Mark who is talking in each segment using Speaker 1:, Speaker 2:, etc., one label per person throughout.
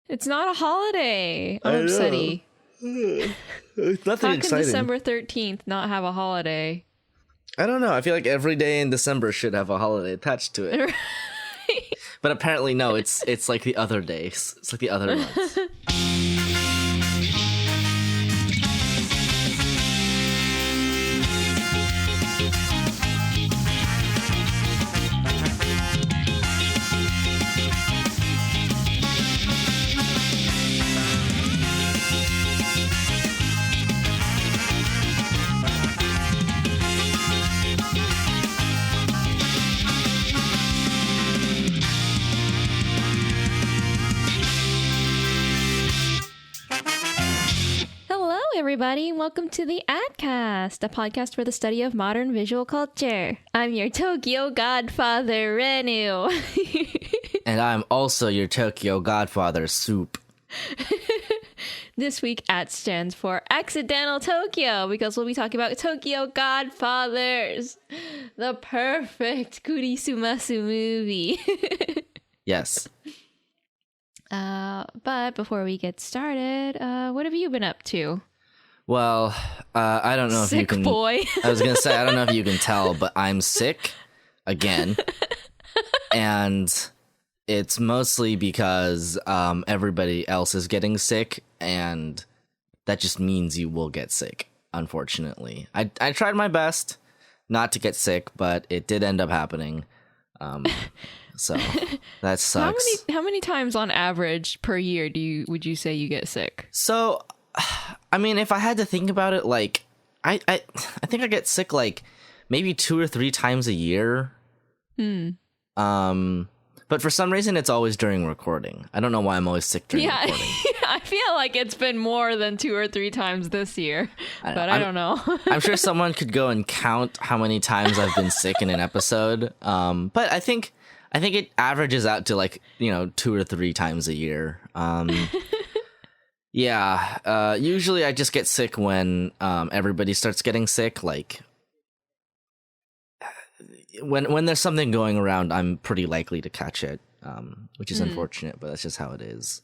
Speaker 1: It's not a holiday.
Speaker 2: I know.
Speaker 1: Upsetty.
Speaker 2: It's nothing
Speaker 1: How
Speaker 2: exciting.
Speaker 1: can December 13th not have a holiday?
Speaker 2: I don't know. I feel like every day in December should have a holiday attached to it. But apparently, no. It's like the other days. It's like the other months.
Speaker 1: Everybody, welcome to the Adcast, a podcast for the study of modern visual culture. I'm your Tokyo Godfather, Renu.
Speaker 2: And I'm also your Tokyo Godfather, Soup.
Speaker 1: This week, AT stands for Accidental Tokyo, because we'll be talking about Tokyo Godfathers, the perfect kurisumasu movie.
Speaker 2: Yes.
Speaker 1: But before we get started, what have you been up to?
Speaker 2: Well, I don't know if you can...
Speaker 1: Sick boy.
Speaker 2: I was going to say, I don't know if you can tell, but I'm sick again. And it's mostly because everybody else is getting sick, and that just means you will get sick, unfortunately. I tried my best not to get sick, but it did end up happening. So that sucks.
Speaker 1: How many times on average per year would you say you get sick?
Speaker 2: So, I mean, if I had to think about it, like, I think I get sick like maybe 2 or 3 times a year. But for some reason, it's always during recording. I don't know why I'm always sick during recording.
Speaker 1: I feel like it's been more than 2 or 3 times this year, but I don't know.
Speaker 2: I'm sure someone could go and count how many times I've been sick in an episode. But I think it averages out to like, 2 or 3 times a year. Yeah. Usually I just get sick when everybody starts getting sick. Like when there's something going around, I'm pretty likely to catch it, which is unfortunate, but that's just how it is.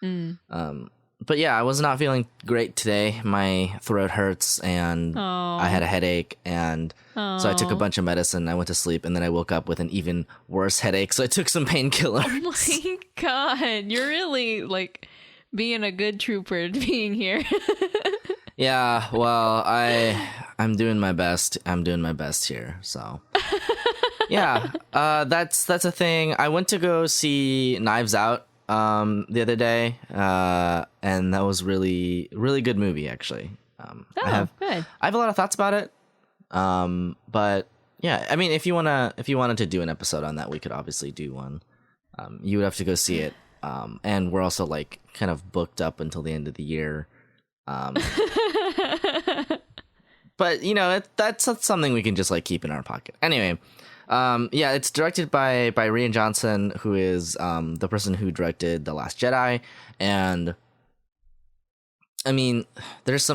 Speaker 2: But yeah, I was not feeling great today. My throat hurts and I had a headache, and so I took a bunch of medicine. I went to sleep, and then I woke up with an even worse headache, so I took some painkillers.
Speaker 1: Oh my god, you're really like being a good trooper being here.
Speaker 2: Yeah, well, I'm doing my best. I'm doing my best here, so yeah. That's a thing. I went to go see Knives Out the other day, and that was really good movie, actually.
Speaker 1: Good.
Speaker 2: I have a lot of thoughts about it, but yeah, I mean, if you wanted to do an episode on that, we could obviously do one. You would have to go see it, and we're also like kind of booked up until the end of the year. But that's something we can just like keep in our pocket. Anyway, yeah, it's directed by Rian Johnson, who is the person who directed The Last Jedi, and I mean, it's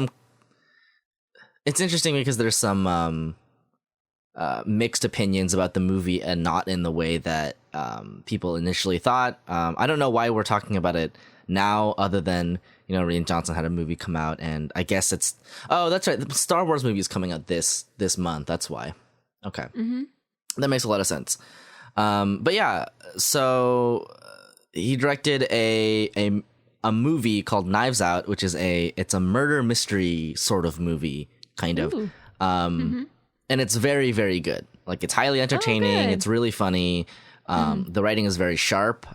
Speaker 2: interesting because there's some mixed opinions about the movie, and not in the way that people initially thought. I don't know why we're talking about it now, other than Rian Johnson had a movie come out, and I guess that's right, the Star Wars movie is coming out this month. That's why. Okay. That makes a lot of sense. But yeah, so he directed a movie called Knives Out, which is it's a murder mystery sort of movie, kind of. And it's very, very good. Like, it's highly entertaining. It's really funny. The writing is very sharp.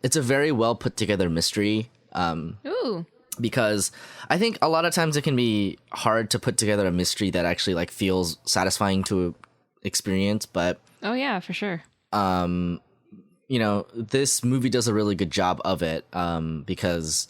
Speaker 2: It's a very well put together mystery. Because I think a lot of times it can be hard to put together a mystery that actually like feels satisfying to experience, but
Speaker 1: oh yeah, for sure.
Speaker 2: This movie does a really good job of it, because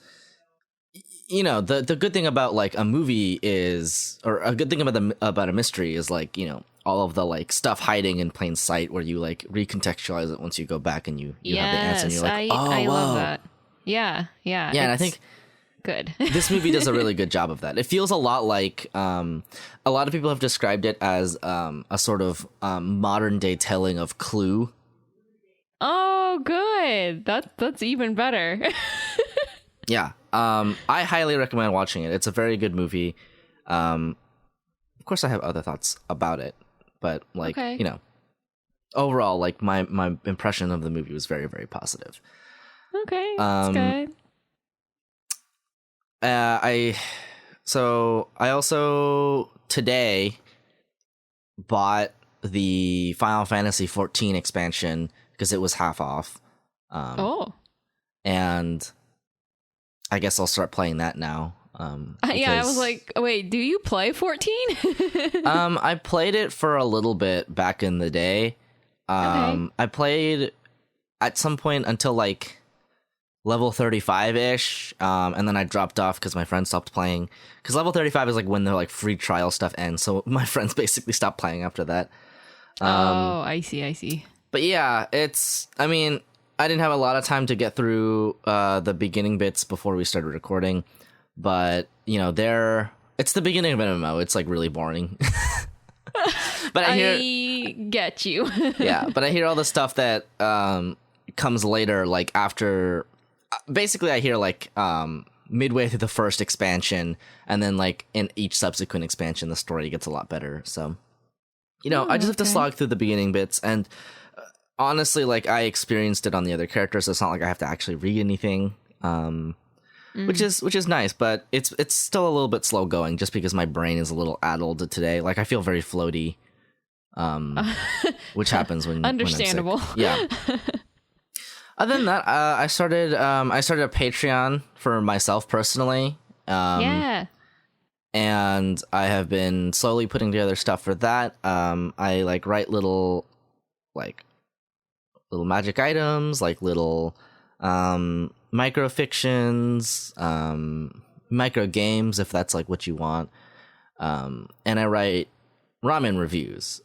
Speaker 2: the good thing about like a movie is, or a good thing about a mystery is like, all of the like stuff hiding in plain sight, where you like recontextualize it once you go back and you have the answer, and you're like,
Speaker 1: I love that. Yeah,
Speaker 2: and I think
Speaker 1: good.
Speaker 2: This movie does a really good job of that. It feels a lot like, a lot of people have described it as a sort of modern day telling of Clue.
Speaker 1: Oh Oh, good. That's even better.
Speaker 2: Yeah. I highly recommend watching it. It's a very good movie. Of course, I have other thoughts about it, but like
Speaker 1: Okay.
Speaker 2: you know, overall, like my impression of the movie was very, very positive.
Speaker 1: Okay, that's good.
Speaker 2: I also today bought the Final Fantasy 14 expansion because it was half off.
Speaker 1: Oh.
Speaker 2: And I guess I'll start playing that now.
Speaker 1: Yeah, I was like, wait, do you play 14?
Speaker 2: I played it for a little bit back in the day.
Speaker 1: Okay.
Speaker 2: I played at some point until like level 35-ish, and then I dropped off because my friends stopped playing. Because level 35 is like when the like free trial stuff ends, so my friends basically stopped playing after that.
Speaker 1: I see.
Speaker 2: But yeah, I mean, I didn't have a lot of time to get through the beginning bits before we started recording, but you know, it's the beginning of an MMO. It's like really boring. But
Speaker 1: I get you.
Speaker 2: Yeah, but I hear all the stuff that comes later, like after. Basically, I hear like midway through the first expansion, and then like in each subsequent expansion, the story gets a lot better. So, you know, I just have to slog through the beginning bits, and honestly, like I experienced it on the other characters. So it's not like I have to actually read anything, which is nice. But it's still a little bit slow going, just because my brain is a little addled today. Like I feel very floaty, which happens when
Speaker 1: understandable.
Speaker 2: When I'm sick. Yeah. Other than that, I started a Patreon for myself personally.
Speaker 1: Yeah.
Speaker 2: And I have been slowly putting together stuff for that. I like write little magic items, like little micro fictions, micro games, if that's like what you want. And I write ramen reviews.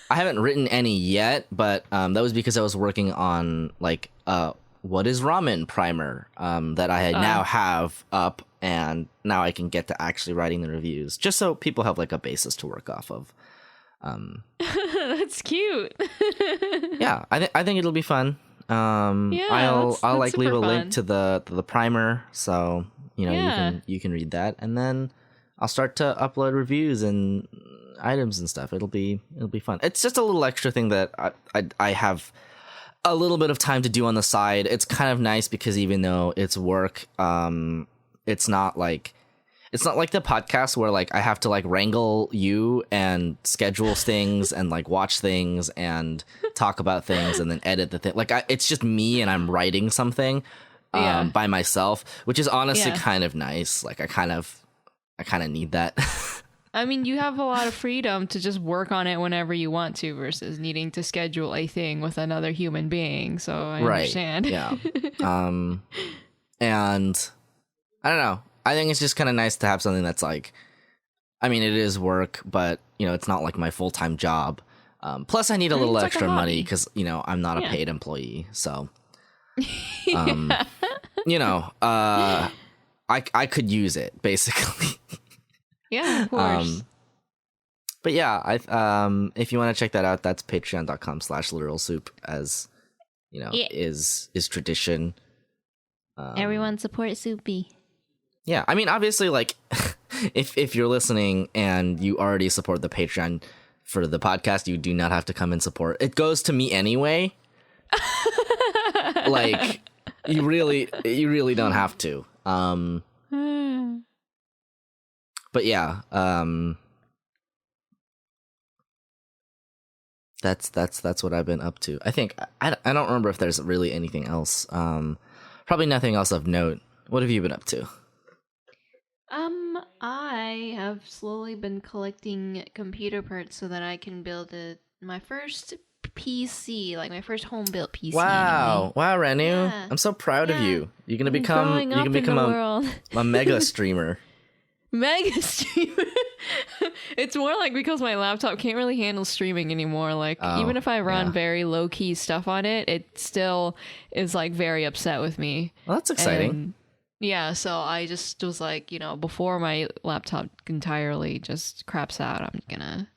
Speaker 2: I haven't written any yet, but that was because I was working on like what is ramen primer that I now have up, and now I can get to actually writing the reviews, just so people have like a basis to work off of.
Speaker 1: That's cute.
Speaker 2: Yeah, I think it'll be fun. I'll like leave a link to the primer, so you know you can read that, and then I'll start to upload reviews and items and stuff. It'll be fun. It's just a little extra thing that I have a little bit of time to do on the side. It's kind of nice because even though it's work, it's not like the podcast where like I have to like wrangle you and schedule things and like watch things and talk about things and then edit the thing. Like it's just me and I'm writing something by myself, which is honestly kind of nice. Like I kind of need that.
Speaker 1: I mean, you have a lot of freedom to just work on it whenever you want to versus needing to schedule a thing with another human being. So I understand.
Speaker 2: Yeah. And I don't know. I think it's just kind of nice to have something that's like, I mean, it is work, but you know, it's not like my full-time job. Plus I need a little extra money because, you know, I'm not a paid employee. So, you know, I could use it basically.
Speaker 1: Yeah, of course.
Speaker 2: But yeah, if you want to check that out, that's patreon.com/literalsoup, as you know, is tradition.
Speaker 1: Everyone support Soupy.
Speaker 2: Yeah, I mean, obviously, like, if you're listening and you already support the Patreon for the podcast, you do not have to come and support. It goes to me anyway. Like, you really don't have to. But yeah, that's what I've been up to. I think I don't remember if there's really anything else. Probably nothing else of note. What have you been up to?
Speaker 1: I have slowly been collecting computer parts so that I can build my first PC, like my first home built PC.
Speaker 2: Wow,
Speaker 1: anyway.
Speaker 2: Wow, Renu, yeah. I'm so proud of you. You're gonna become a mega streamer.
Speaker 1: Mega streamer. It's more like because my laptop can't really handle streaming anymore. Like even if I run very low key stuff on it, it still is like very upset with me.
Speaker 2: Well, that's exciting.
Speaker 1: Yeah, so I just was like, you know, before my laptop entirely just craps out, I'm gonna,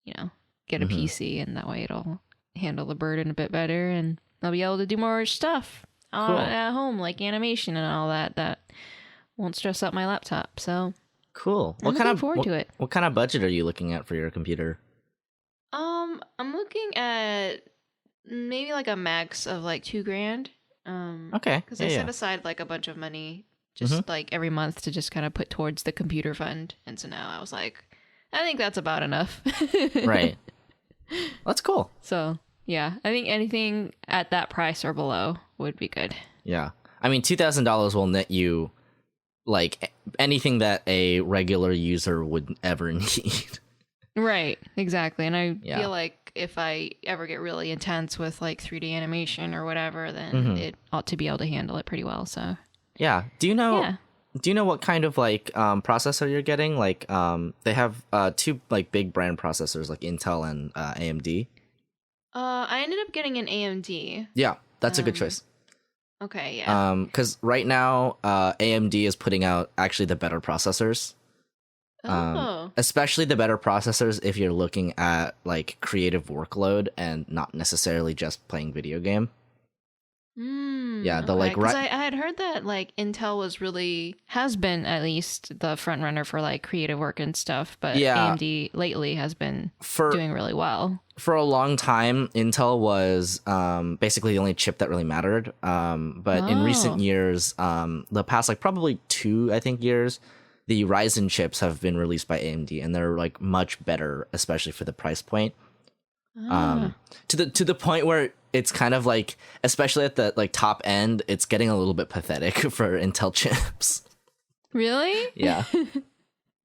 Speaker 1: you know, get a PC, and that way it'll handle the burden a bit better, and I'll be able to do more stuff at home, like animation and all that won't stress out my laptop. So
Speaker 2: cool.
Speaker 1: I'm looking forward to it.
Speaker 2: What kind of budget are you looking at for your computer?
Speaker 1: I'm looking at maybe like a max of like $2,000.
Speaker 2: Okay.
Speaker 1: Because I set aside like a bunch of money just like every month to just kind of put towards the computer fund, and so now I was like, I think that's about enough.
Speaker 2: Right. That's cool.
Speaker 1: So yeah, I think anything at that price or below would be good.
Speaker 2: Yeah. I mean, $2,000 will net you like anything that a regular user would ever need.
Speaker 1: Right, exactly. And I feel like if I ever get really intense with like 3D animation or whatever, then it ought to be able to handle it pretty well. So
Speaker 2: yeah. Do you know what kind of like processor you're getting? Like they have two like big brand processors like Intel and AMD.
Speaker 1: I ended up getting an AMD.
Speaker 2: Yeah, that's a good choice.
Speaker 1: Okay, yeah.
Speaker 2: Because right now AMD is putting out actually the better processors. Especially the better processors if you're looking at like creative workload and not necessarily just playing video game. Yeah, the like
Speaker 1: because I had heard that like Intel has been at least the front runner for like creative work and stuff, but AMD lately has been doing really well.
Speaker 2: For a long time, Intel was basically the only chip that really mattered. But in recent years, the past like probably 2 years, the Ryzen chips have been released by AMD, and they're like much better, especially for the price point. To the point where it's kind of like, especially at the like top end, it's getting a little bit pathetic for Intel chips.
Speaker 1: Really?
Speaker 2: Yeah.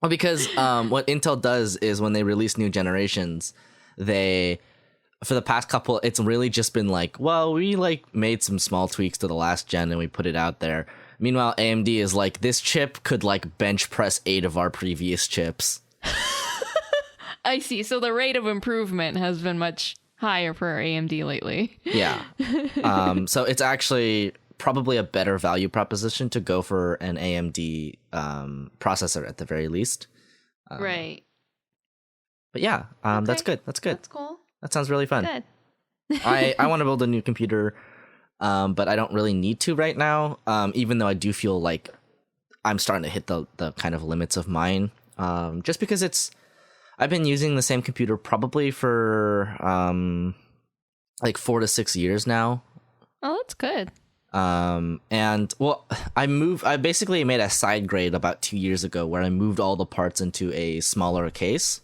Speaker 2: Well, because what Intel does is when they release new generations, for the past couple, it's really just been like, well, we like made some small tweaks to the last gen and we put it out there. Meanwhile, AMD is like, this chip could like bench press 8 of our previous chips.
Speaker 1: I see. So the rate of improvement has been much higher for AMD lately.
Speaker 2: Yeah. So it's actually probably a better value proposition to go for an AMD processor at the very least.
Speaker 1: Right.
Speaker 2: But yeah,
Speaker 1: Okay.
Speaker 2: That's good. That's good.
Speaker 1: That's cool.
Speaker 2: That sounds really fun.
Speaker 1: Good.
Speaker 2: I want to build a new computer, but I don't really need to right now, even though I do feel like I'm starting to hit the kind of limits of mine, just because I've been using the same computer probably for like 4 to 6 years now.
Speaker 1: Oh, that's good.
Speaker 2: And well, I basically made a side grade about 2 years ago where I moved all the parts into a smaller case,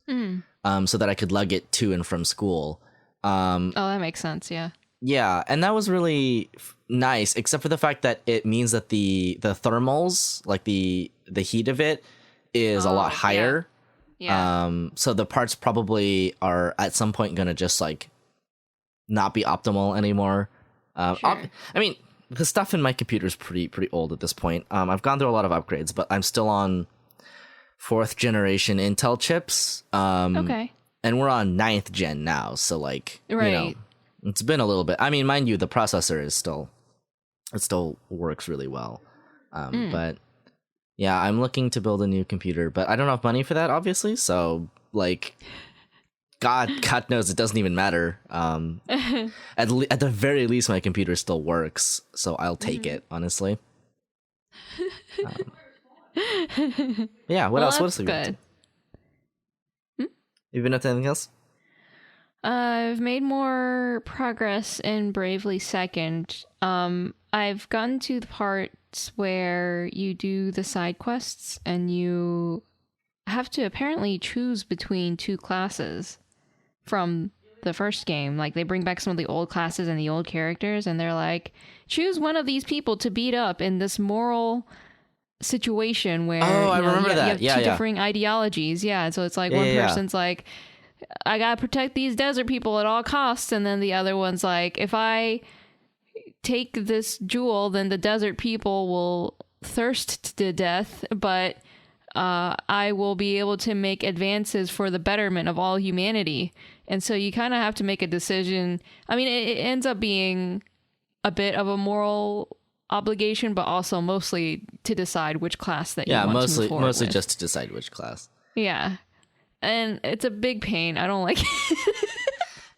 Speaker 2: so that I could lug it to and from school.
Speaker 1: Oh, that makes sense. Yeah.
Speaker 2: Yeah, and that was really nice, except for the fact that it means that the thermals, like the heat of it, is a lot higher.
Speaker 1: Yeah.
Speaker 2: So the parts probably are at some point gonna just like not be optimal anymore.
Speaker 1: Sure.
Speaker 2: I mean, the stuff in my computer is pretty old at this point. I've gone through a lot of upgrades, but I'm still on 4th generation Intel chips.
Speaker 1: Okay.
Speaker 2: And we're on 9th gen now, so like,
Speaker 1: Right.
Speaker 2: you know, it's been a little bit. I mean, mind you, the processor is still works really well. But yeah, I'm looking to build a new computer, but I don't have money for that, obviously. So like, God knows it doesn't even matter. At the very least, my computer still works, so I'll take it, honestly. Yeah. What else? What else have you been up to? You been up to anything else?
Speaker 1: I've made more progress in Bravely Second. I've gotten to the parts where you do the side quests and you have to apparently choose between 2 classes from the first game. Like, they bring back some of the old classes and the old characters, and they're like, choose one of these people to beat up in this moral situation where
Speaker 2: I remember that.
Speaker 1: You have two differing ideologies. Yeah, so it's like one person's like, I gotta protect these desert people at all costs, and then the other one's like, if I take this jewel, then the desert people will thirst to death, but I will be able to make advances for the betterment of all humanity. And so you kind of have to make a decision. I mean, it ends up being a bit of a moral obligation, but also mostly to decide which class that you want to move forward
Speaker 2: mostly
Speaker 1: with.
Speaker 2: just to decide which class.
Speaker 1: Yeah. And it's a big pain. I don't like it.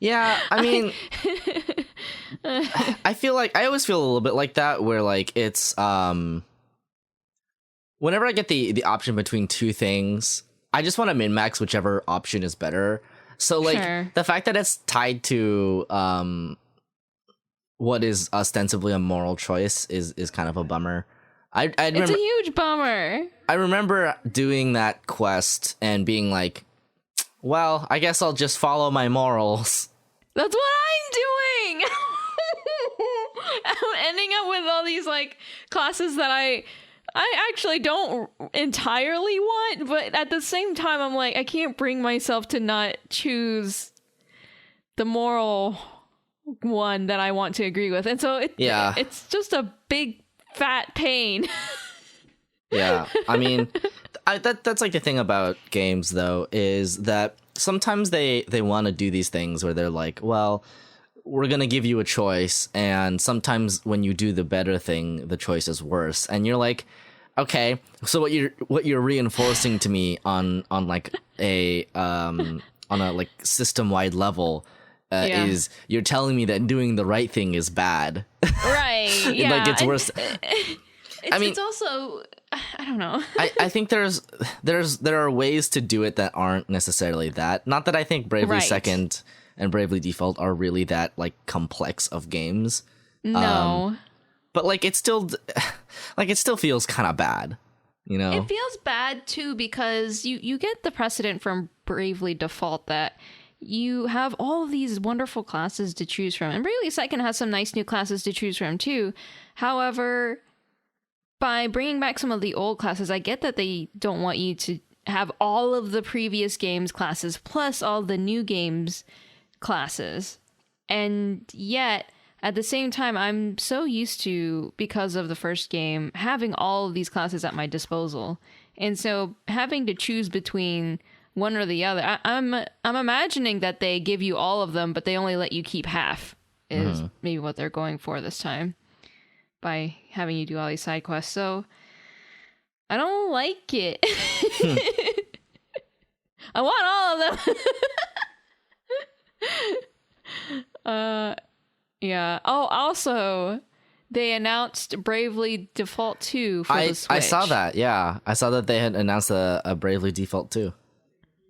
Speaker 2: Yeah, I mean, I feel like I always feel a little bit like that, where like it's whenever I get the option between two things, I just want to min max whichever option is better. So like the fact that it's tied to what is ostensibly a moral choice is kind of a bummer. I remember,
Speaker 1: it's a huge bummer.
Speaker 2: I remember doing that quest and being like, well, I guess I'll just follow my morals.
Speaker 1: That's what I'm doing. I'm ending up with all these like classes that I actually don't entirely want, but at the same time I'm like, I can't bring myself to not choose the moral one that I want to agree with. And so it's just a big fat pain.
Speaker 2: Yeah, I mean, that's like the thing about games, though, is that sometimes they want to do these things where they're like, well, we're going to give you a choice, and sometimes when you do the better thing, the choice is worse. And you're like, okay, so what you're reinforcing to me on like a on a like system-wide level is you're telling me that doing the right thing is bad.
Speaker 1: Right. Yeah.
Speaker 2: Like it's worse. I mean,
Speaker 1: it's also, I don't know.
Speaker 2: I think there are ways to do it that aren't necessarily that. Not that I think Bravely Second and Bravely Default are really that like complex of games.
Speaker 1: No.
Speaker 2: But like it still feels kind of bad, you know?
Speaker 1: It feels bad too because you get the precedent from Bravely Default that you have all of these wonderful classes to choose from. And Bravely Second has some nice new classes to choose from too. However, by bringing back some of the old classes, I get that they don't want you to have all of the previous games classes plus all the new games classes. And yet, at the same time, I'm so used to, because of the first game, having all of these classes at my disposal. And so having to choose between one or the other, I'm imagining that they give you all of them, but they only let you keep half, is maybe what they're going for this time, by having you do all these side quests. So I don't like it. I want all of them. Yeah. Oh, also, they announced Bravely Default 2 for the Switch.
Speaker 2: I saw that, yeah. I saw that they had announced a Bravely Default 2.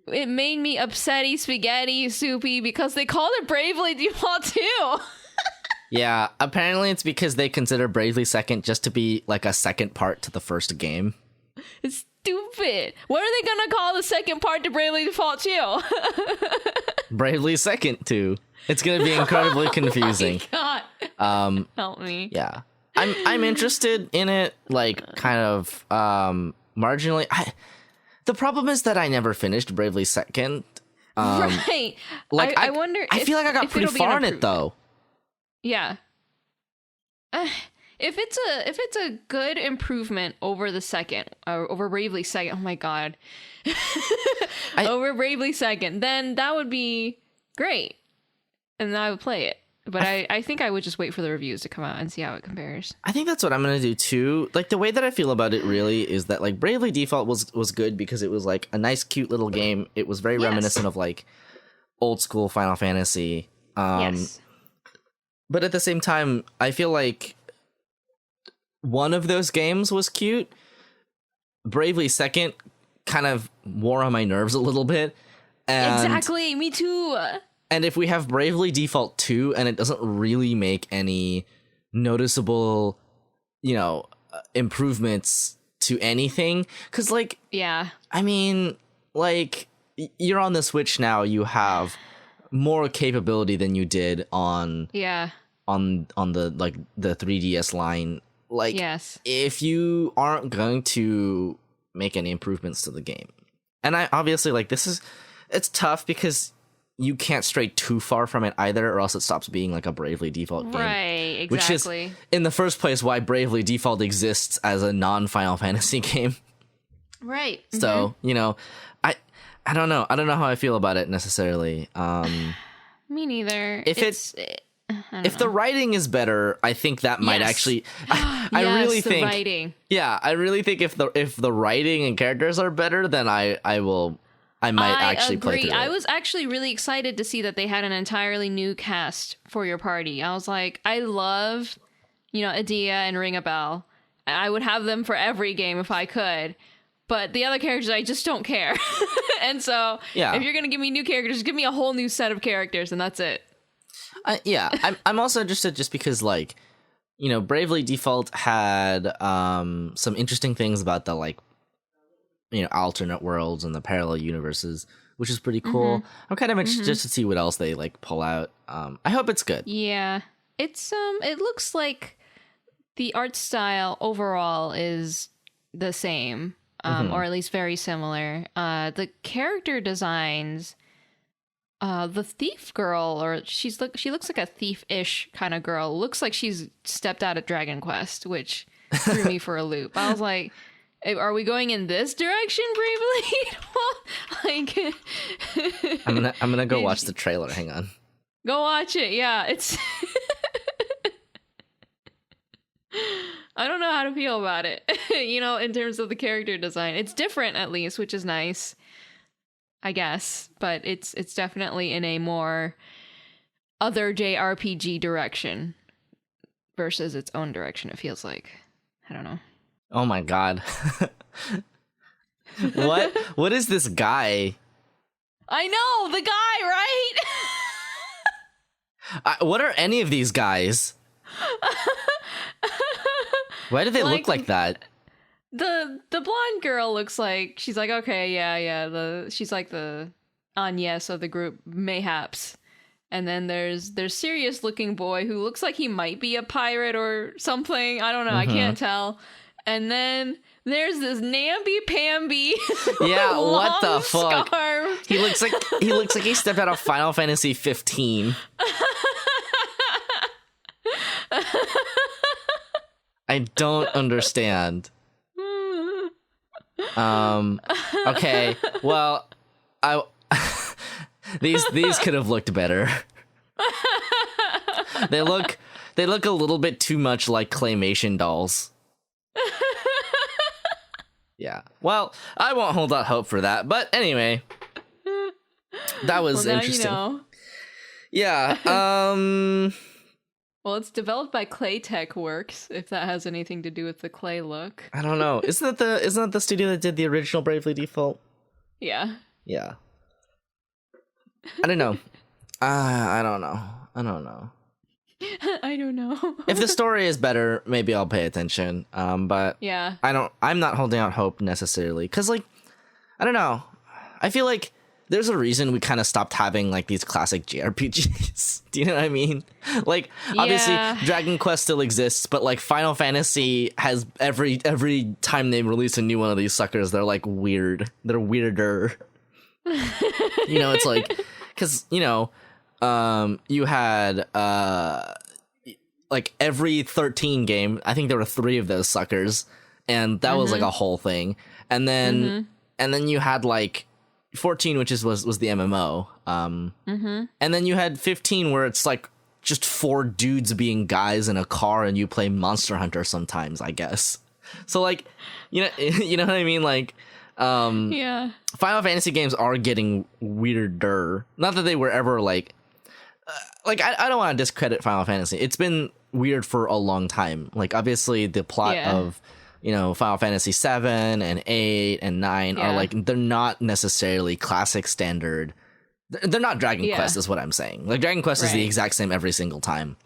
Speaker 1: It made me upsetty spaghetti soupy because they called it Bravely Default 2.
Speaker 2: Yeah, apparently it's because they consider Bravely Second just to be like a second part to the first game.
Speaker 1: It's stupid. What are they gonna call the second part to Bravely Default 2?
Speaker 2: Bravely Second 2. It's gonna be incredibly confusing.
Speaker 1: Oh my God. Help me.
Speaker 2: Yeah, I'm interested in it, like kind of marginally. The problem is that I never finished Bravely Second.
Speaker 1: Right.
Speaker 2: Like
Speaker 1: I wonder.
Speaker 2: I feel like I got pretty far in it though.
Speaker 1: Yeah. If it's a good improvement over the second, or over Bravely Second, oh my God. Over Bravely Second, then that would be great. And I would play it. But I think I would just wait for the reviews to come out and see how it compares.
Speaker 2: I think that's what I'm going to do too. Like the way that I feel about it really is that like Bravely Default was good because it was like a nice cute little game. It was very reminiscent of like old school Final Fantasy.
Speaker 1: Yes.
Speaker 2: But at the same time, I feel like one of those games was cute. Bravely Second kind of wore on my nerves a little bit. And
Speaker 1: exactly, me too.
Speaker 2: And if we have Bravely Default 2 and it doesn't really make any noticeable, improvements to anything, because like,
Speaker 1: yeah,
Speaker 2: I mean, like, you're on the Switch now, you have more capability than you did on the like the 3DS line. Like,
Speaker 1: yes,
Speaker 2: if you aren't going to make any improvements to the game, and I obviously like it's tough because you can't stray too far from it either, or else it stops being like a Bravely Default game.
Speaker 1: Right, exactly.
Speaker 2: Which is, in the first place, why Bravely Default exists as a non-Final Fantasy game.
Speaker 1: Right.
Speaker 2: So, I don't know. I don't know how I feel about it necessarily.
Speaker 1: Me neither.
Speaker 2: If the writing is better, I think that might actually. I really think.
Speaker 1: Writing.
Speaker 2: Yeah, I really think if the writing and characters are better, then I will I might actually
Speaker 1: agree.
Speaker 2: play through
Speaker 1: I
Speaker 2: it.
Speaker 1: was actually really excited to see that they had an entirely new cast for your party. I was like, I love, Adia and Ring a Bell. I would have them for every game if I could. But the other characters, I just don't care. And so, if you're going to give me new characters, give me a whole new set of characters, and that's it.
Speaker 2: I'm also interested just because, like, Bravely Default had some interesting things about the, like, alternate worlds and the parallel universes, which is pretty cool. I'm kind of interested just to see what else they, like, pull out. I hope it's good.
Speaker 1: Yeah. It's, it looks like the art style overall is the same, or at least very similar. The character designs, the thief girl, or she looks like a thief-ish kind of girl. Looks like she's stepped out of Dragon Quest, which threw me for a loop. I was like, are we going in this direction, Bravely? Like,
Speaker 2: I'm gonna go watch the trailer. Hang on.
Speaker 1: Go watch it. Yeah, it's. I don't know how to feel about it. In terms of the character design, it's different at least, which is nice, I guess. But it's definitely in a more other JRPG direction versus its own direction. It feels like. I don't know.
Speaker 2: Oh my god. What is this guy?
Speaker 1: I know, the guy, right?
Speaker 2: What are any of these guys? Why do they look like that?
Speaker 1: The blonde girl looks like she's like, okay, yeah. She's like the Agnes of the group, mayhaps. And then there's serious looking boy who looks like he might be a pirate or something. I don't know. I can't tell. And then there's this namby-pamby.
Speaker 2: Yeah, what the fuck?
Speaker 1: Scarf.
Speaker 2: He looks like he stepped out of Final Fantasy 15. I don't understand. Okay. Well, these could have looked better. They look a little bit too much like claymation dolls. Yeah. Well, I won't hold out hope for that. But anyway, that was interesting. Yeah.
Speaker 1: Well, it's developed by Claytech Works, if that has anything to do with the clay look.
Speaker 2: I don't know. Isn't that the studio that did the original Bravely Default?
Speaker 1: Yeah.
Speaker 2: Yeah. I don't know. I don't know.
Speaker 1: I don't know.
Speaker 2: If the story is better, maybe I'll pay attention. But
Speaker 1: yeah,
Speaker 2: I'm not holding out hope necessarily, because, like, I don't know. I feel like there's a reason we kind of stopped having, like, these classic JRPGs. Do you know what I mean? Like, obviously, Dragon Quest still exists, but, like, Final Fantasy has every time they release a new one of these suckers, they're, like, weird. They're weirder. It's like, because you had like every 13 game, I think there were 3 of those suckers, and that was like a whole thing. And then you had like 14, which was the MMO. And then you had 15, where it's like just 4 dudes being guys in a car, and you play Monster Hunter sometimes, I guess. So, like, you know what I mean? Like, Final Fantasy games are getting weirder. Not that they were ever like I don't want to discredit Final Fantasy. It's been weird for a long time. Like, obviously the plot of Final Fantasy 7 and 8 and 9 are like, they're not necessarily classic standard. They're not Dragon Quest is what I'm saying. Like, Dragon Quest is the exact same every single time,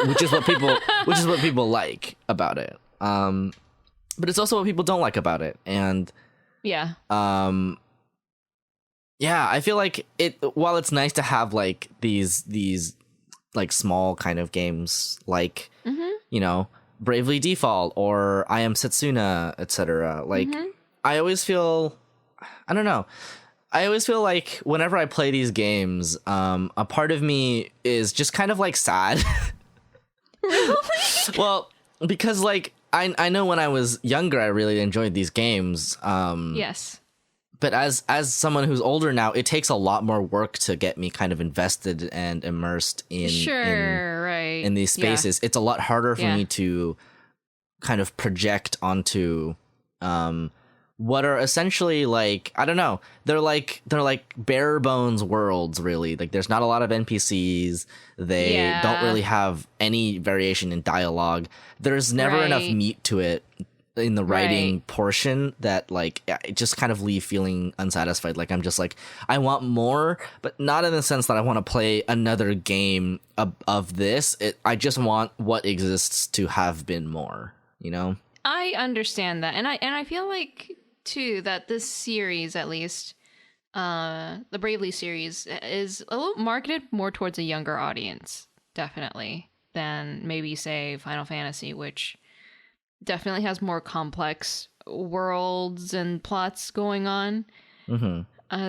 Speaker 2: which is what people like about it. But it's also what people don't like about it. And I feel like while it's nice to have like these like small kind of games like Bravely Default or I Am Setsuna, etc. Like, I always feel, I don't know. I always feel like whenever I play these games, a part of me is just kind of like sad.
Speaker 1: Really?
Speaker 2: Well, because like I know when I was younger, I really enjoyed these games.
Speaker 1: Yes.
Speaker 2: But as someone who's older now, it takes a lot more work to get me kind of invested and immersed in in these spaces. It's a lot harder for me to kind of project onto what are essentially like, I don't know, they're like bare bones worlds, really. Like there's not a lot of NPCs. They don't really have any variation in dialogue. There's never enough meat to it in the writing portion that like it just kind of leave feeling unsatisfied. Like I'm just like, I want more, but not in the sense that I want to play another game of this. I just want what exists to have been more, you know?
Speaker 1: I understand that. And I feel like too that this series, at least the Bravely series, is a little marketed more towards a younger audience, definitely, than maybe say Final Fantasy, which definitely has more complex worlds and plots going on.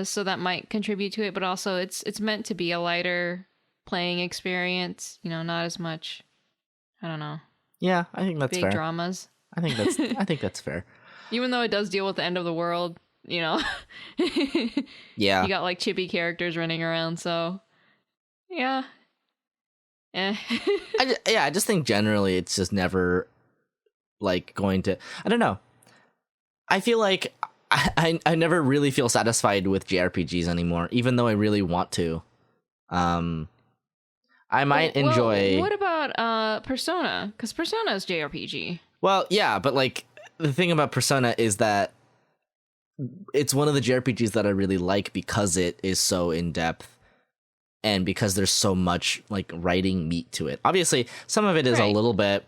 Speaker 1: So that might contribute to it, but also it's meant to be a lighter playing experience, you know, not as much, I don't know,
Speaker 2: yeah, I think that's
Speaker 1: big
Speaker 2: fair.
Speaker 1: dramas.
Speaker 2: I think that's fair.
Speaker 1: Even though it does deal with the end of the world, you know.
Speaker 2: Yeah.
Speaker 1: You got like chibi characters running around, so yeah.
Speaker 2: I just think generally it's just never like going to, I don't know. I feel like I never really feel satisfied with JRPGs anymore, even though I really want to. I might enjoy.
Speaker 1: What about Persona? Because Persona is JRPG.
Speaker 2: Well, yeah, but like the thing about Persona is that it's one of the JRPGs that I really like because it is so in depth and because there's so much like writing meat to it. Obviously, some of it is a little bit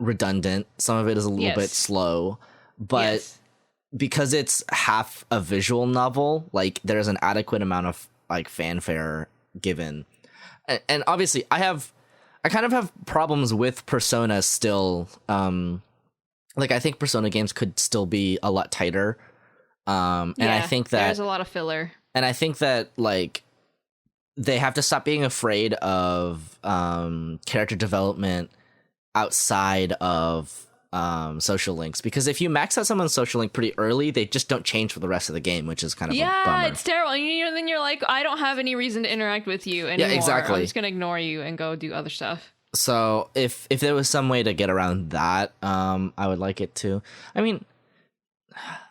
Speaker 2: redundant, some of it is a little bit slow, but because it's half a visual novel, like there's an adequate amount of like fanfare given. And obviously, I kind of have problems with Persona still. Like I think Persona games could still be a lot tighter. And I think that
Speaker 1: there's a lot of filler.
Speaker 2: And I think that like they have to stop being afraid of character development outside of social links, because if you max out someone's social link pretty early, they just don't change for the rest of the game, which is kind of a bummer.
Speaker 1: Yeah, it's terrible. And then you're like, I don't have any reason to interact with you anymore.
Speaker 2: Yeah, exactly.
Speaker 1: I'm just gonna ignore you and go do other stuff.
Speaker 2: So if there was some way to get around that, I would like it to. I mean,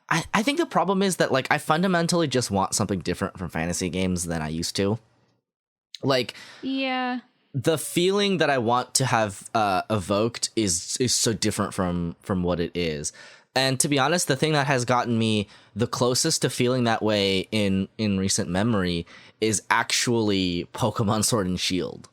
Speaker 2: I think the problem is that like I fundamentally just want something different from fantasy games than I used to. Like,
Speaker 1: yeah,
Speaker 2: the feeling that I want to have evoked is so different from what it is. And to be honest, the thing that has gotten me the closest to feeling that way in recent memory is actually Pokemon Sword and Shield.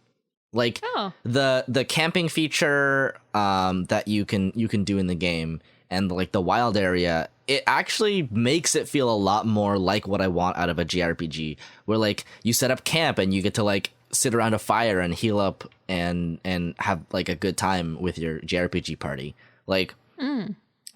Speaker 2: Like the camping feature that you can do in the game, and like the wild area, it actually makes it feel a lot more like what I want out of a JRPG, where like you set up camp and you get to like sit around a fire and heal up and have like a good time with your JRPG party. Like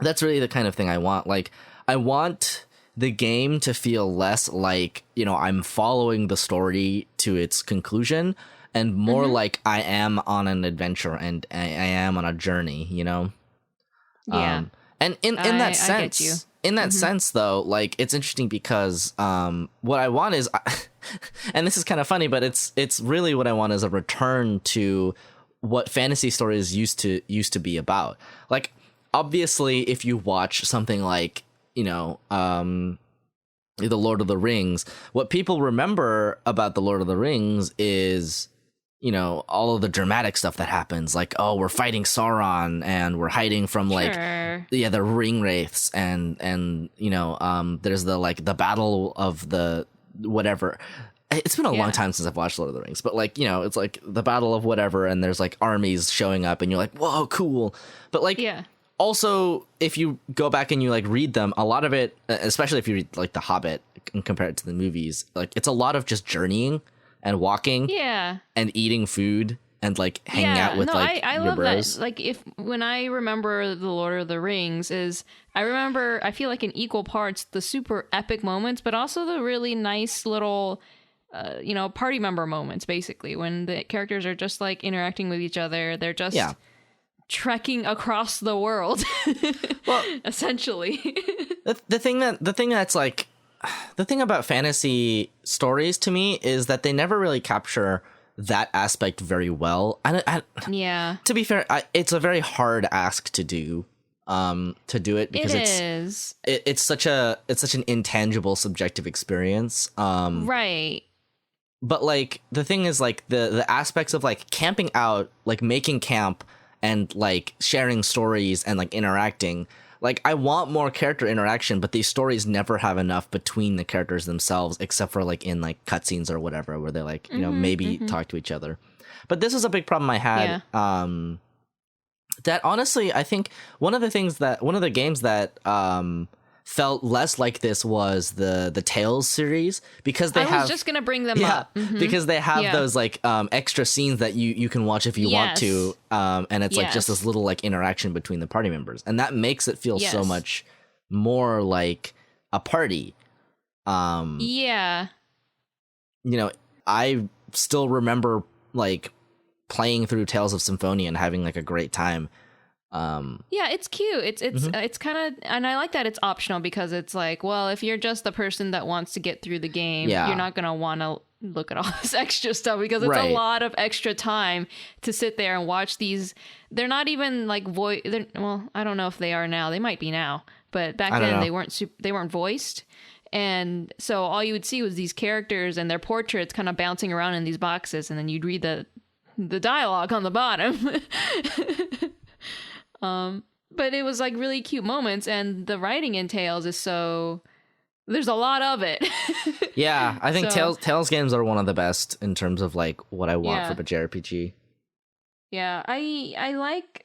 Speaker 2: that's really the kind of thing I want. Like I want the game to feel less like, you know, I'm following the story to its conclusion, and more like I am on an adventure and I am on a journey, you know?
Speaker 1: Yeah.
Speaker 2: And in that sense, sense though, like it's interesting because what I want is, and this is kind of funny, but it's really what I want is a return to what fantasy stories used to be about. Like obviously, if you watch something like, you know, The Lord of the Rings, what people remember about The Lord of the Rings is, you know, all of the dramatic stuff that happens, like, oh, we're fighting Sauron and we're hiding from like, the ring wraiths and you know, there's the like the battle of the whatever. It's been a long time since I've watched Lord of the Rings, but like, you know, it's like the battle of whatever, and there's like armies showing up, and you're like, whoa, cool. But like, also, if you go back and you like read them, a lot of it, especially if you read like The Hobbit and compare it to the movies, like it's a lot of just journeying and walking and eating food and like hanging out with
Speaker 1: I
Speaker 2: your
Speaker 1: love
Speaker 2: bros.
Speaker 1: that. Like when I remember The Lord of the Rings, I feel like in equal parts the super epic moments, but also the really nice little you know, party member moments, basically, when the characters are just like interacting with each other. They're just trekking across the world. Well, essentially.
Speaker 2: the thing that's like, the thing about fantasy stories to me is that they never really capture that aspect very well. To be fair, it's a very hard ask to do. to do it because it's such an intangible subjective experience.
Speaker 1: Right.
Speaker 2: But like the thing is like the aspects of like camping out, like making camp and like sharing stories and like interacting. Like I want more character interaction, but these stories never have enough between the characters themselves, except for like in like cutscenes or whatever, where they like, you know, maybe talk to each other. But this is a big problem I had.
Speaker 1: Yeah.
Speaker 2: That honestly, I think one of the games that felt less like this was the Tales series, because I
Speaker 1: was just gonna bring them up.
Speaker 2: Because they have those like extra scenes that you can watch if you want to, and it's like just this little like interaction between the party members, and that makes it feel so much more like a party.
Speaker 1: You
Speaker 2: know, I still remember like playing through Tales of Symphonia and having like a great time.
Speaker 1: It's cute. It's kind of, and I like that it's optional, because it's like, well, if you're just the person that wants to get through the game, you're not gonna want to look at all this extra stuff, because it's a lot of extra time to sit there and watch these. They're not even like well, I don't know if they are now. They might be now, but back then they weren't voiced. And so all you would see was these characters and their portraits kind of bouncing around in these boxes, and then you'd read the dialogue on the bottom. But it was like really cute moments, and the writing in Tales is there's a lot of it.
Speaker 2: Yeah, I think Tales games are one of the best in terms of like what I want from a JRPG.
Speaker 1: Yeah, I like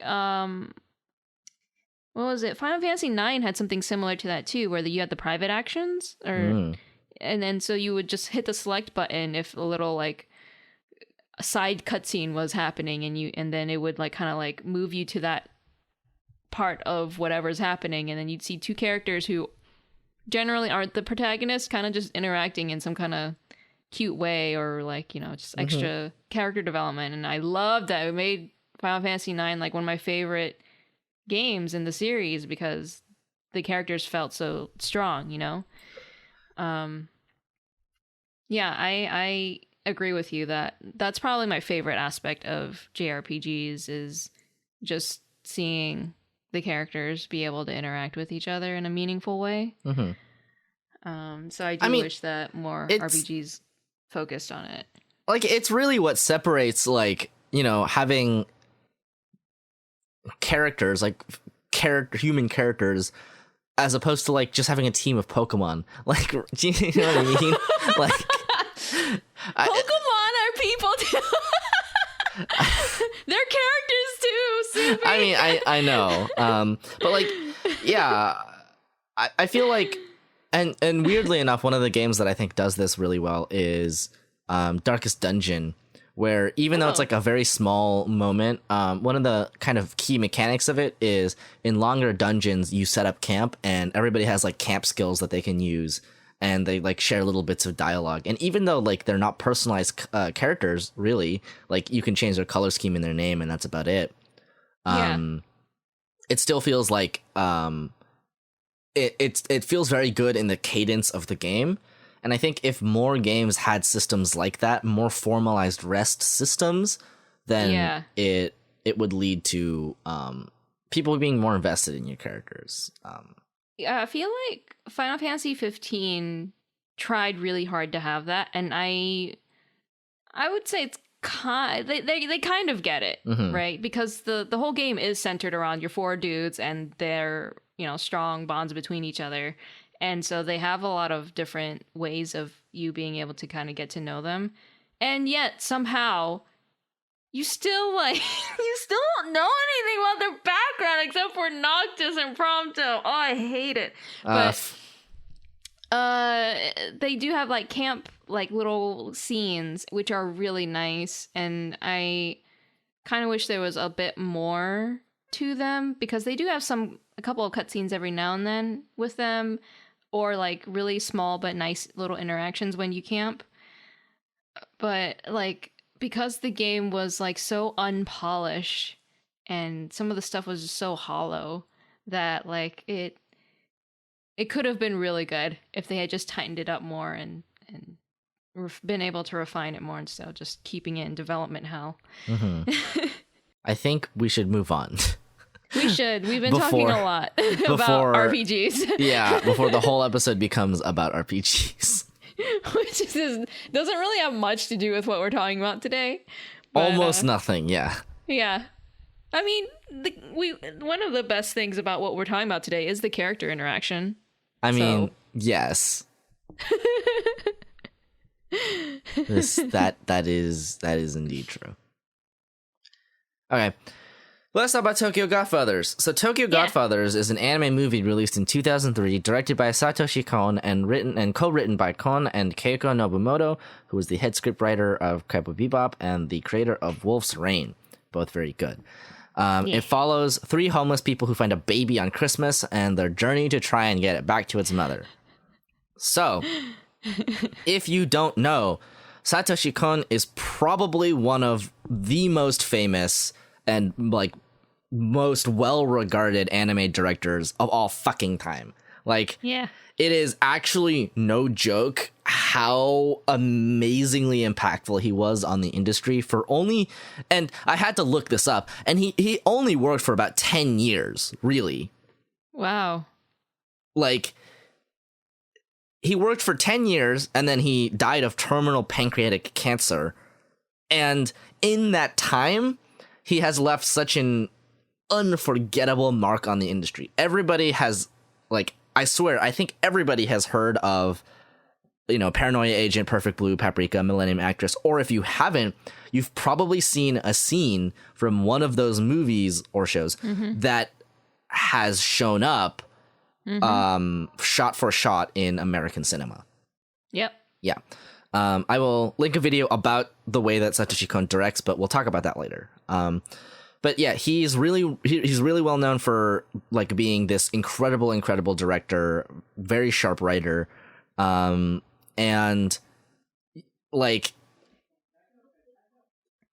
Speaker 1: what was it? Final Fantasy IX had something similar to that too, where you had the private actions, and then so you would just hit the select button if a little like a side cutscene was happening, and then it would like kind of like move you to that part of whatever's happening, and then you'd see two characters who generally aren't the protagonists kind of just interacting in some kind of cute way, or like, you know, just extra character development. And I loved that. It made Final Fantasy IX like one of my favorite games in the series, because the characters felt so strong, you know. I agree with you that that's probably my favorite aspect of JRPGs, is just seeing the characters be able to interact with each other in a meaningful way. So I wish that more RPGs focused on it.
Speaker 2: Like, it's really what separates, like, you know, having characters, like human characters, as opposed to like just having a team of Pokemon. Like, do you know what I mean? Like,
Speaker 1: Pokemon are people too. They're characters too, Soupy.
Speaker 2: I mean, I know. But like, yeah, I feel like, and weirdly enough, one of the games that I think does this really well is Darkest Dungeon, where even though it's like a very small moment, one of the kind of key mechanics of it is in longer dungeons, you set up camp and everybody has like camp skills that they can use, and they like share little bits of dialogue. And even though like they're not personalized characters, really, like you can change their color scheme in their name and that's about it. It still feels like it feels very good in the cadence of the game. And I think if more games had systems like that, more formalized rest systems, then it would lead to people being more invested in your characters.
Speaker 1: I feel like Final Fantasy 15 tried really hard to have that, and I would say it's they kind of get it, right? Because the whole game is centered around your four dudes and their, you know, strong bonds between each other. And so they have a lot of different ways of you being able to kind of get to know them. And yet somehow you still like you still don't know anything about their background except for Noctis and Prompto. Oh, I hate it. But they do have like camp like little scenes which are really nice, and I kind of wish there was a bit more to them, because they do have a couple of cutscenes every now and then with them, or like really small but nice little interactions when you camp. But like, because the game was like so unpolished and some of the stuff was just so hollow, that like it could have been really good if they had just tightened it up more and been able to refine it more instead of just keeping it in development hell.
Speaker 2: I think we should move on.
Speaker 1: We should. We've been talking a lot about RPGs.
Speaker 2: Yeah, before the whole episode becomes about RPGs.
Speaker 1: Which doesn't really have much to do with what we're talking about today. But,
Speaker 2: almost nothing, yeah.
Speaker 1: Yeah. I mean, one of the best things about what we're talking about today is the character interaction.
Speaker 2: I mean, yes. That is indeed true. Okay. Let's talk about Tokyo Godfathers. So Tokyo Godfathers is an anime movie released in 2003, directed by Satoshi Kon and co-written by Kon and Keiko Nobumoto, who was the head scriptwriter of Cowboy Bebop and the creator of Wolf's Rain. Both very good. It follows 3 homeless people who find a baby on Christmas and their journey to try and get it back to its mother. So, if you don't know, Satoshi Kon is probably one of the most famous and like most well-regarded anime directors of all fucking time. Like, it is actually no joke how amazingly impactful he was on the industry for only, and I had to look this up, and he only worked for about 10 years, really.
Speaker 1: Wow.
Speaker 2: Like, he worked for 10 years, and then he died of terminal pancreatic cancer. And in that time, he has left such an unforgettable mark on the industry. Everybody has, like, I swear, I think everybody has heard of, you know, Paranoia Agent, Perfect Blue, Paprika, Millennium Actress, or if you haven't, you've probably seen a scene from one of those movies or shows that has shown up shot for shot in American cinema.
Speaker 1: Yep.
Speaker 2: Yeah. I will link a video about the way that Satoshi Kon directs, but we'll talk about that later. But yeah, he's really well known for like being this incredible director, very sharp writer, and like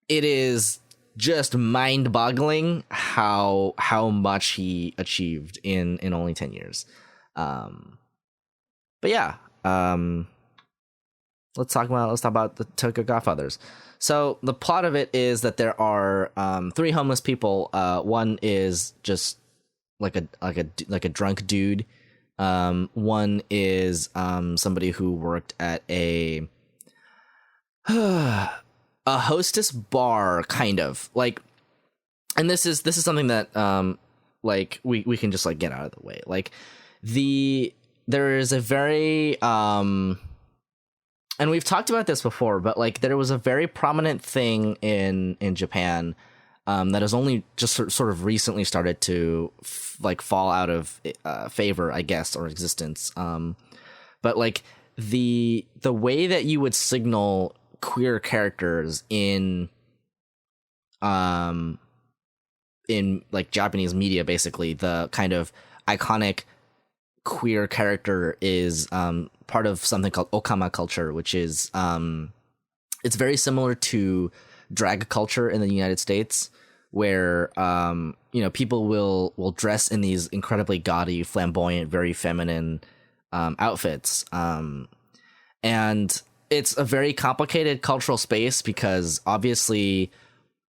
Speaker 2: it is just mind-boggling how much he achieved in only 10 years. But yeah, let's talk about the Tokyo Godfathers. So the plot of it is that there are 3 homeless people. One is just like a drunk dude. One is somebody who worked at a hostess bar, kind of like. And this is something that like we can just like get out of the way. Like there is a very and we've talked about this before, but like there was a very prominent thing in Japan that has only just sort of recently started to like fall out of favor, I guess, or existence. But like the way that you would signal queer characters in like Japanese media, basically the kind of iconic queer character is part of something called okama culture, which is it's very similar to drag culture in the United States, where you know, people will dress in these incredibly gaudy, flamboyant, very feminine outfits, and it's a very complicated cultural space because obviously,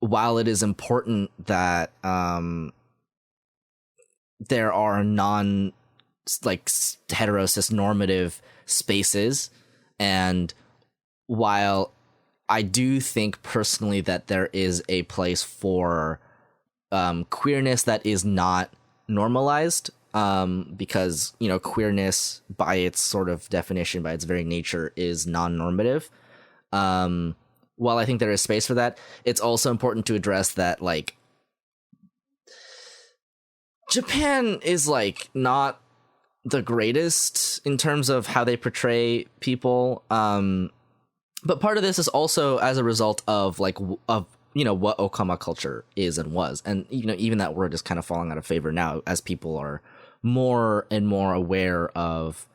Speaker 2: while it is important that there are non like hetero cis normative spaces, and while I do think personally that there is a place for queerness that is not normalized, because, you know, queerness by its sort of definition, by its very nature, is non-normative. While I think there is space for that, it's also important to address that, like, Japan is like not the greatest in terms of how they portray people, but part of this is also as a result of like of, you know, what okama culture is and was, and, you know, even that word is kind of falling out of favor now as people are more and more aware of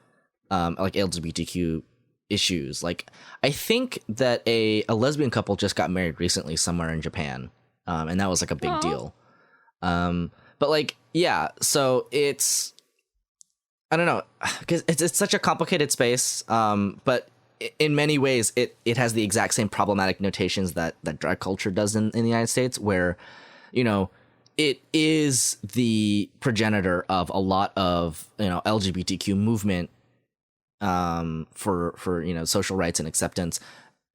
Speaker 2: like LGBTQ issues. Like, I think that a lesbian couple just got married recently somewhere in Japan, and that was like a big deal. But like, yeah, so it's, I don't know, because it's such a complicated space, but in many ways it has the exact same problematic notations that drag culture does in the United States, where, you know, it is the progenitor of a lot of, LGBTQ movement for social rights and acceptance,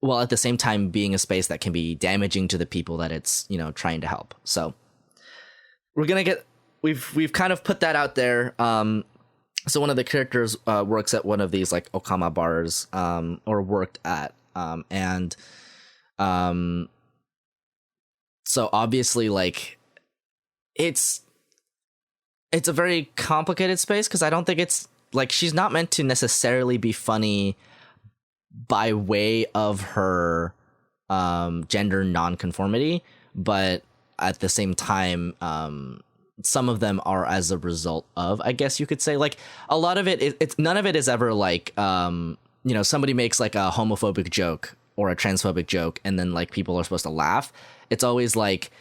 Speaker 2: while at the same time being a space that can be damaging to the people that it's trying to help. So we've kind of put that out there. So one of the characters works at one of these like Okama bars, or worked at, and so obviously like it's a very complicated space, because I don't think it's like, she's not meant to necessarily be funny by way of her gender nonconformity, but at the same time, some of them are as a result of, I guess you could say, like a lot of it's none of it is ever like somebody makes like a homophobic joke or a transphobic joke and then like people are supposed to laugh. It's always like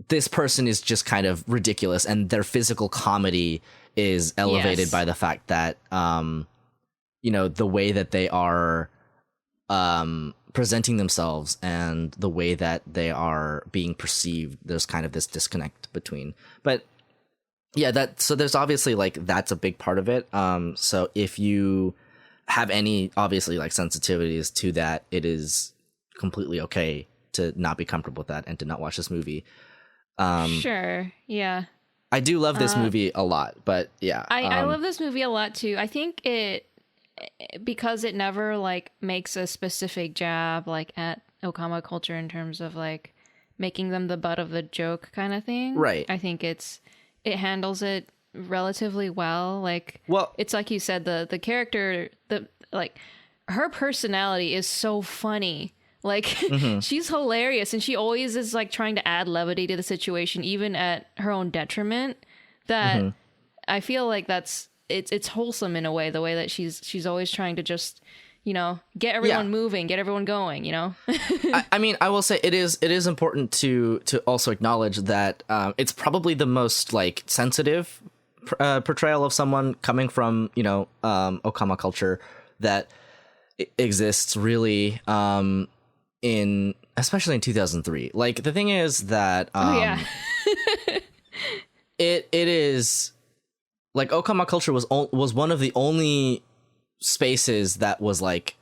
Speaker 2: this person is just kind of ridiculous, and their physical comedy is elevated by the fact that the way that they are presenting themselves and the way that they are being perceived, there's kind of this disconnect between. But yeah, so there's obviously like that's a big part of it. So if you have any obviously like sensitivities to that, it is completely okay to not be comfortable with that and to not watch this movie.
Speaker 1: Sure. Yeah.
Speaker 2: I do love this movie a lot, but yeah.
Speaker 1: I love this movie a lot too. I think because it never like makes a specific jab like at Okama culture in terms of like making them the butt of the joke kind of thing.
Speaker 2: Right.
Speaker 1: I think it handles it relatively well. Like,
Speaker 2: well,
Speaker 1: it's like you said, the character, her personality is so funny. Like, she's hilarious, and she always is like trying to add levity to the situation, even at her own detriment. That I feel like it's wholesome in a way, the way that she's always trying to just, get everyone moving, get everyone going,
Speaker 2: I mean, I will say it is important to also acknowledge that it's probably the most like sensitive portrayal of someone coming from, Okama culture that exists really, especially in 2003. Like, the thing is that it is like Okama culture was one of the only spaces that was like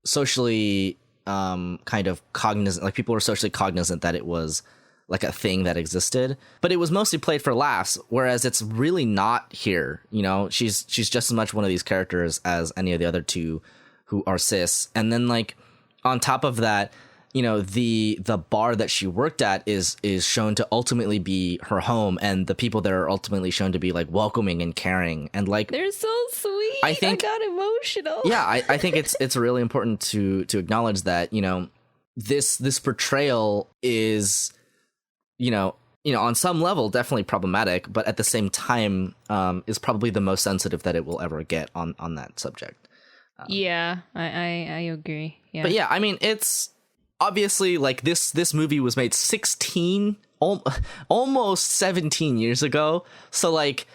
Speaker 2: socially kind of cognizant, like people were socially cognizant that it was like a thing that existed, but it was mostly played for laughs, whereas it's really not here. She's just as much one of these characters as any of the other two who are cis. And then like on top of that, the bar that she worked at is shown to ultimately be her home, and the people there are ultimately shown to be like welcoming and caring, and like
Speaker 1: they're so sweet. I got emotional.
Speaker 2: Yeah, I think it's really important to acknowledge that this portrayal is on some level definitely problematic, but at the same time is probably the most sensitive that it will ever get on that subject.
Speaker 1: Yeah, I agree. Yeah,
Speaker 2: but yeah, I mean, it's obviously like this movie was made almost 17 years ago, so like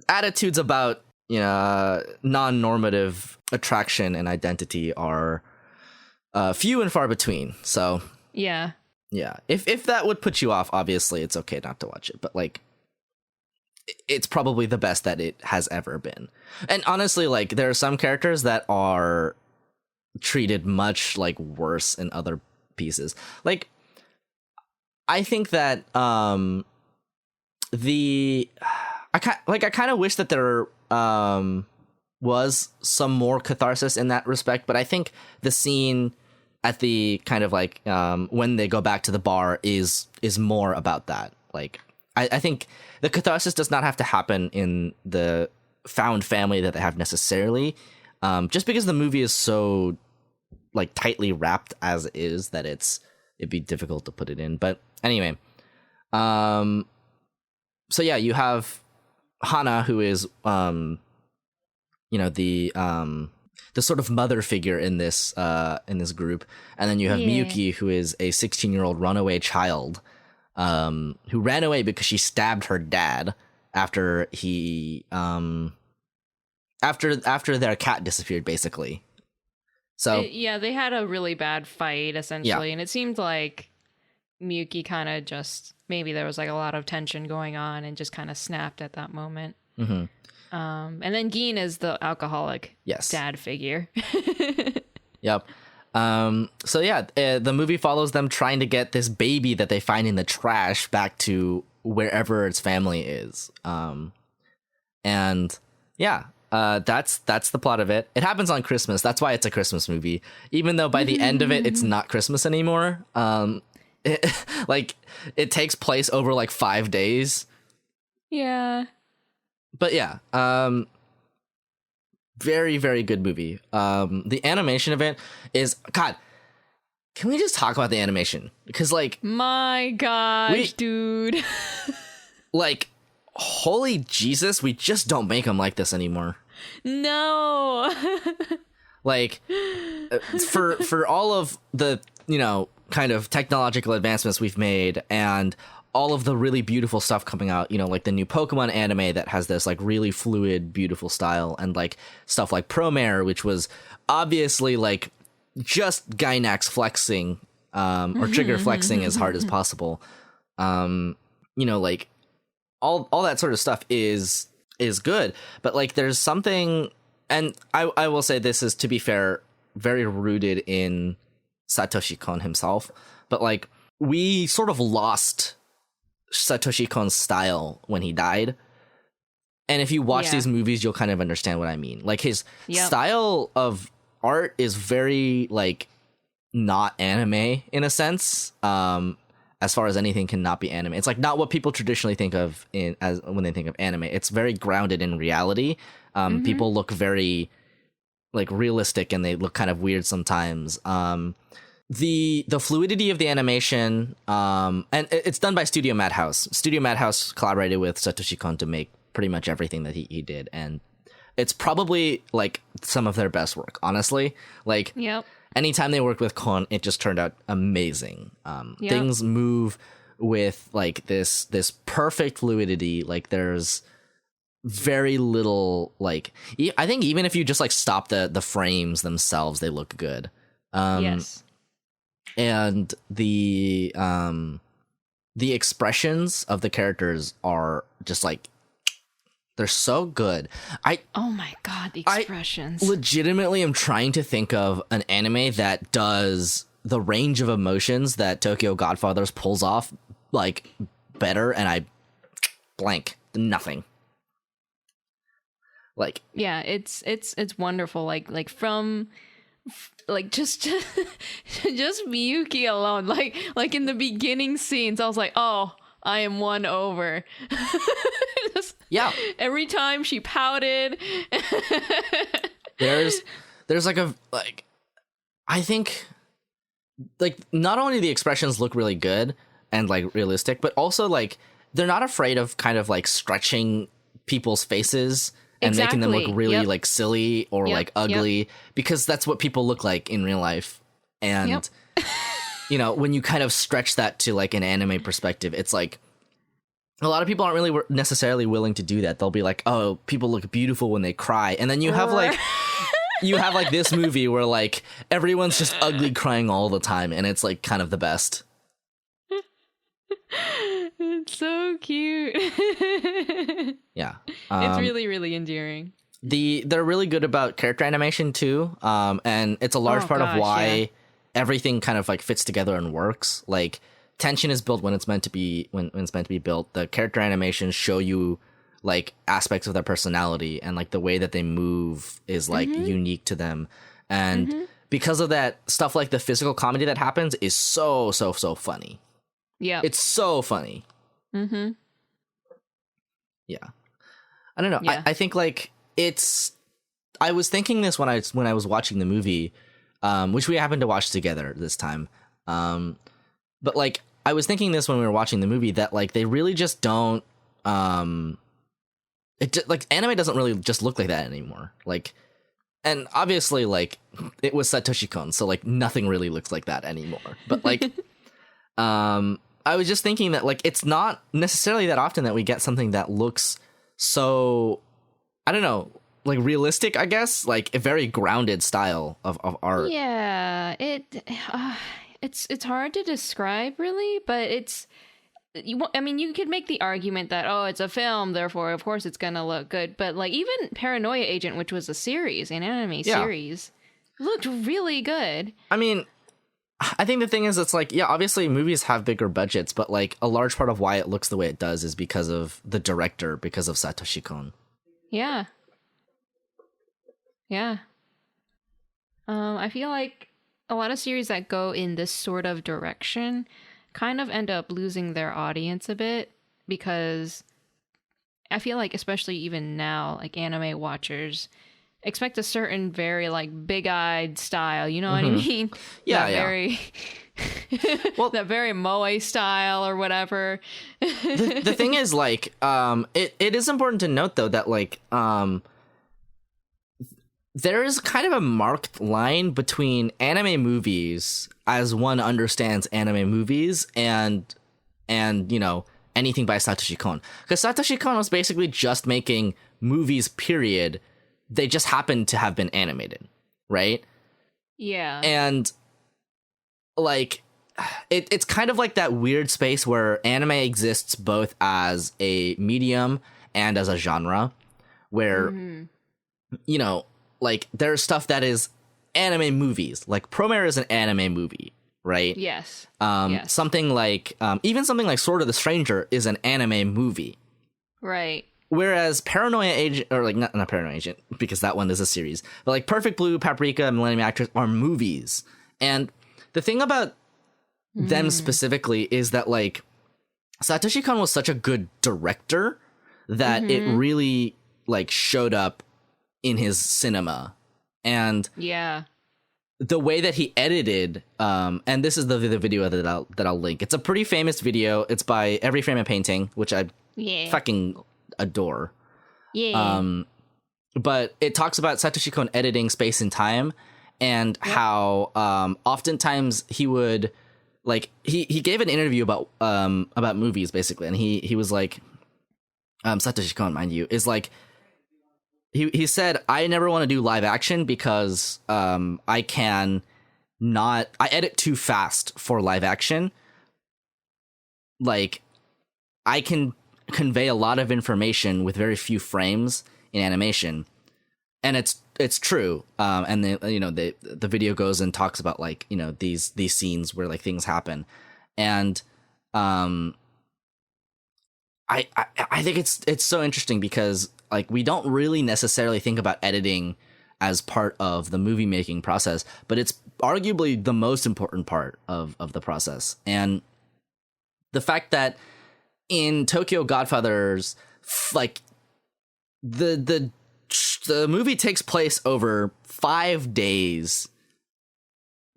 Speaker 2: attitudes about non-normative attraction and identity are few and far between. So
Speaker 1: yeah,
Speaker 2: if that would put you off, obviously it's okay not to watch it, but like it's probably the best that it has ever been. And honestly, like there are some characters that are treated much like worse in other pieces. Like I think that I kind of wish that there was some more catharsis in that respect, but I think the scene at the kind of like when they go back to the bar is more about that. Like I think the catharsis does not have to happen in the found family that they have necessarily, just because the movie is so like tightly wrapped as is that it'd be difficult to put it in. But anyway, so yeah, you have Hana, who is the sort of mother figure in this group, and then you have Miyuki, who is a 16-year-old runaway child who ran away because she stabbed her dad after after their cat disappeared, basically. So
Speaker 1: they had a really bad fight essentially, and it seemed like Miyuki kind of just, maybe there was like a lot of tension going on and just kind of snapped at that moment.
Speaker 2: Mm-hmm.
Speaker 1: And then Gin is the alcoholic dad figure.
Speaker 2: Yep. So yeah, the movie follows them trying to get this baby that they find in the trash back to wherever its family is. And yeah, that's the plot of it. It happens on Christmas. That's why it's a Christmas movie, even though by the end of it, it's not Christmas anymore. It takes place over like 5 days.
Speaker 1: Yeah.
Speaker 2: But yeah, very, very good movie. The animation of it is, God, can we just talk about the animation? Because like,
Speaker 1: my gosh, dude.
Speaker 2: Like, holy Jesus, we just don't make them like this anymore.
Speaker 1: No.
Speaker 2: Like, for all of the, you know, kind of technological advancements we've made and all of the really beautiful stuff coming out, you know, like the new Pokemon anime that has this like really fluid, beautiful style, and like stuff like Promare, which was obviously like just Gainax flexing, or trigger flexing as hard as possible. You know, like all that sort of stuff is good, but like there's something, and I will say this is, to be fair, very rooted in Satoshi Kon himself, but like we sort of lost Satoshi Kon's style when he died. And if you watch these movies, you'll kind of understand what I mean. Like his style of art is very like not anime in a sense. As far as anything cannot be anime. It's like not what people traditionally think of as when they think of anime. It's very grounded in reality. People look very like realistic and they look kind of weird sometimes. The fluidity of the animation, and it's done by Studio Madhouse. Studio Madhouse collaborated with Satoshi Kon to make pretty much everything that he did, and it's probably like some of their best work, honestly. Like, anytime they worked with Kon, it just turned out amazing. Things move with like this perfect fluidity. Like there's very little like, I think even if you just like stop the frames themselves, they look good. Yes. And the expressions of the characters are just like, they're so good.
Speaker 1: Oh my God, the expressions.
Speaker 2: I legitimately am trying to think of an anime that does the range of emotions that Tokyo Godfathers pulls off like better, and I blank. Nothing. Like, yeah,
Speaker 1: it's wonderful. Like from like just Miyuki alone. Like in the beginning scenes, I was like, oh, I am won over. Every time she pouted.
Speaker 2: there's like I think like not only the expressions look really good and like realistic, but also like they're not afraid of kind of like stretching people's faces and making them look really like silly or like ugly, because that's what people look like in real life. And you know, when you kind of stretch that to like an anime perspective, it's like a lot of people aren't really necessarily willing to do that. They'll be like, oh, people look beautiful when they cry. And then you have like this movie where like everyone's just ugly crying all the time, and it's like kind of the best.
Speaker 1: It's so cute.
Speaker 2: Yeah.
Speaker 1: It's really, really endearing.
Speaker 2: They're really good about character animation too. And it's a large part of why everything kind of like fits together and works. Like tension is built when it's meant to be built. The character animations show you like aspects of their personality, and like the way that they move is like unique to them. And because of that, stuff like the physical comedy that happens is so funny. Yeah. It's so funny. Yeah. I don't know. Yeah. I think like I was thinking this when I was watching the movie, which we happened to watch together this time. But like I was thinking this when we were watching the movie, that like they really just don't like anime doesn't really just look like that anymore. Like, and obviously like it was Satoshi Kon, so like nothing really looks like that anymore. But like I was just thinking that like it's not necessarily that often that we get something that looks so, I don't know, like realistic, I guess, like a very grounded style of art.
Speaker 1: Yeah, it's hard to describe really, but I mean, you could make the argument that, oh, it's a film, therefore, of course, it's gonna look good. But like, even Paranoia Agent, which was a series, an anime series, looked really good.
Speaker 2: I mean, I think the thing is, it's like, yeah, obviously movies have bigger budgets, but like a large part of why it looks the way it does is because of the director, because of Satoshi Kon.
Speaker 1: Yeah. Yeah. I feel like a lot of series that go in this sort of direction kind of end up losing their audience a bit, because I feel like, especially even now, like anime watchers expect a certain very like big-eyed style, you know what I mean?
Speaker 2: Yeah,
Speaker 1: that very well, that very moe style or whatever.
Speaker 2: The thing is, like, it is important to note though that like there is kind of a marked line between anime movies, as one understands anime movies, and you know, anything by Satoshi Kon. Because Satoshi Kon was basically just making movies, period. They just happened to have been animated, right?
Speaker 1: Yeah.
Speaker 2: And like it's kind of like that weird space where anime exists both as a medium and as a genre, where you know, like there's stuff that is anime movies, like Promare is an anime movie, right?
Speaker 1: Yes.
Speaker 2: Yes. Something like even something like Sword of the Stranger is an anime movie,
Speaker 1: right?
Speaker 2: Whereas Paranoia Agent, or like not Paranoia Agent, because that one is a series, but like Perfect Blue, Paprika, Millennium Actress are movies. And the thing about them specifically is that like Satoshi Kon was such a good director that it really like showed up in his cinema. And
Speaker 1: yeah,
Speaker 2: the way that he edited, and this is the video that I'll link. It's a pretty famous video. It's by Every Frame a Painting, which I fucking adore. But it talks about Satoshi Kon editing Space and Time, and how oftentimes he would like he gave an interview about movies basically, and he was like, Satoshi Kon, mind you, is like he said, I never want to do live action because I edit too fast for live action. Like I can convey a lot of information with very few frames in animation, and it's true. And the video goes and talks about like, you know, these scenes where like things happen, and I think it's so interesting because like we don't really necessarily think about editing as part of the movie making process, but it's arguably the most important part of the process. And the fact that in Tokyo Godfathers, like the movie takes place over 5 days,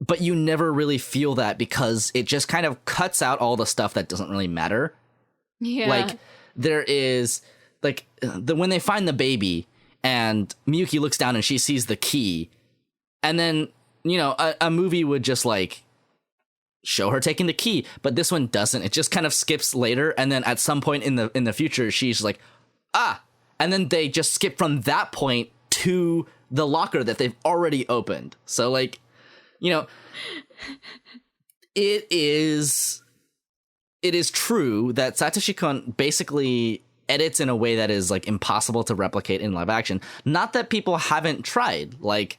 Speaker 2: but you never really feel that because it just kind of cuts out all the stuff that doesn't really matter.
Speaker 1: Yeah.
Speaker 2: Like there is like when they find the baby and Miyuki looks down and she sees the key, and then, you know, a movie would just like show her taking the key, but this one doesn't. It just kind of skips later, and then at some point in the future she's like, and then they just skip from that point to the locker that they've already opened. So like, you know, it is true that Satoshi Kon basically edits in a way that is like impossible to replicate in live action. Not that people haven't tried. Like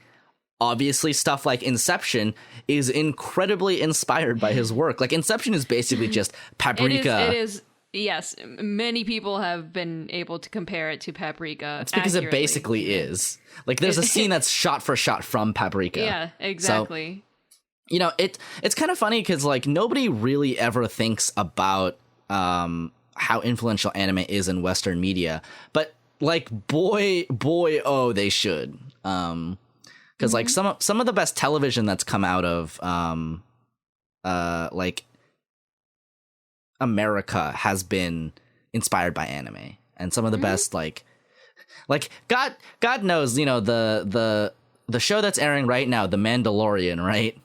Speaker 2: obviously stuff like Inception is incredibly inspired by his work. Like Inception is basically just Paprika.
Speaker 1: It is. Yes, many people have been able to compare it to Paprika.
Speaker 2: It's because
Speaker 1: accurately.
Speaker 2: It basically is. Like there's a scene that's shot for shot from Paprika.
Speaker 1: Yeah, exactly.
Speaker 2: So, you know, it's kind of funny because like nobody really ever thinks about how influential anime is in Western media, but like boy, oh, they should. Because like some of the best television that's come out of like America has been inspired by anime, and some of the best like God knows, you know, the show that's airing right now, The Mandalorian, right?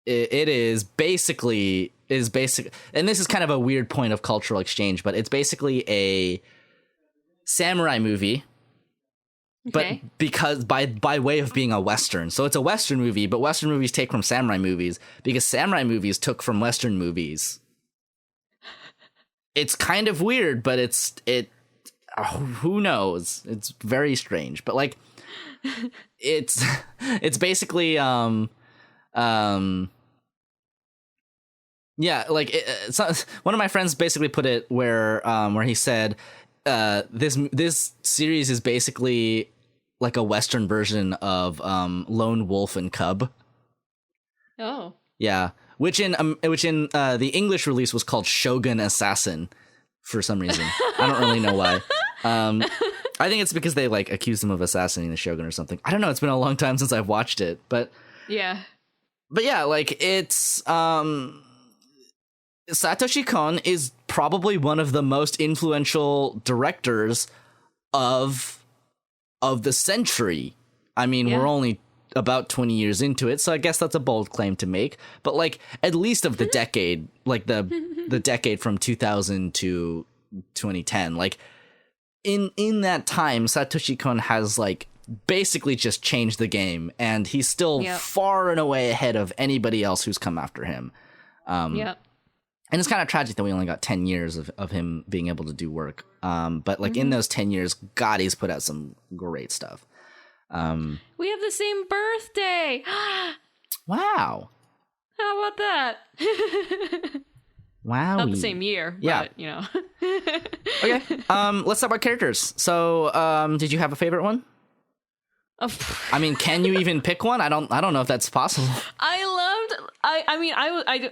Speaker 2: It is basically and this is kind of a weird point of cultural exchange, but it's basically a samurai movie but because by way of being a Western. So it's a Western movie, but Western movies take from samurai movies because samurai movies took from Western movies. It's kind of weird, but who knows? It's very strange. But like it's basically yeah, like one of my friends basically put it where he said this series is basically like a Western version of Lone Wolf and Cub.
Speaker 1: Oh. Yeah.
Speaker 2: Which in the English release was called Shogun Assassin for some reason. I don't really know why. I think it's because they like accused him of assassinating the Shogun or something. I don't know. It's been a long time since I've watched it, but yeah, like it's Satoshi Kon is probably one of the most influential directors of the century. I mean, we're only about 20 years into it, so I guess that's a bold claim to make, but like at least of the decade, like the decade from 2000 to 2010, like in that time Satoshi Kon has like basically just changed the game, and he's still far and away ahead of anybody else who's come after him. And it's kind of tragic that we only got 10 years of him being able to do work. But like in those 10 years, God, he's put out some great stuff.
Speaker 1: We have the same birthday.
Speaker 2: Wow.
Speaker 1: How about that?
Speaker 2: Wow.
Speaker 1: Not the same year, but you know.
Speaker 2: Okay. Let's talk about characters. So, did you have a favorite one? I mean, can you even pick one? I don't know if that's possible.
Speaker 1: I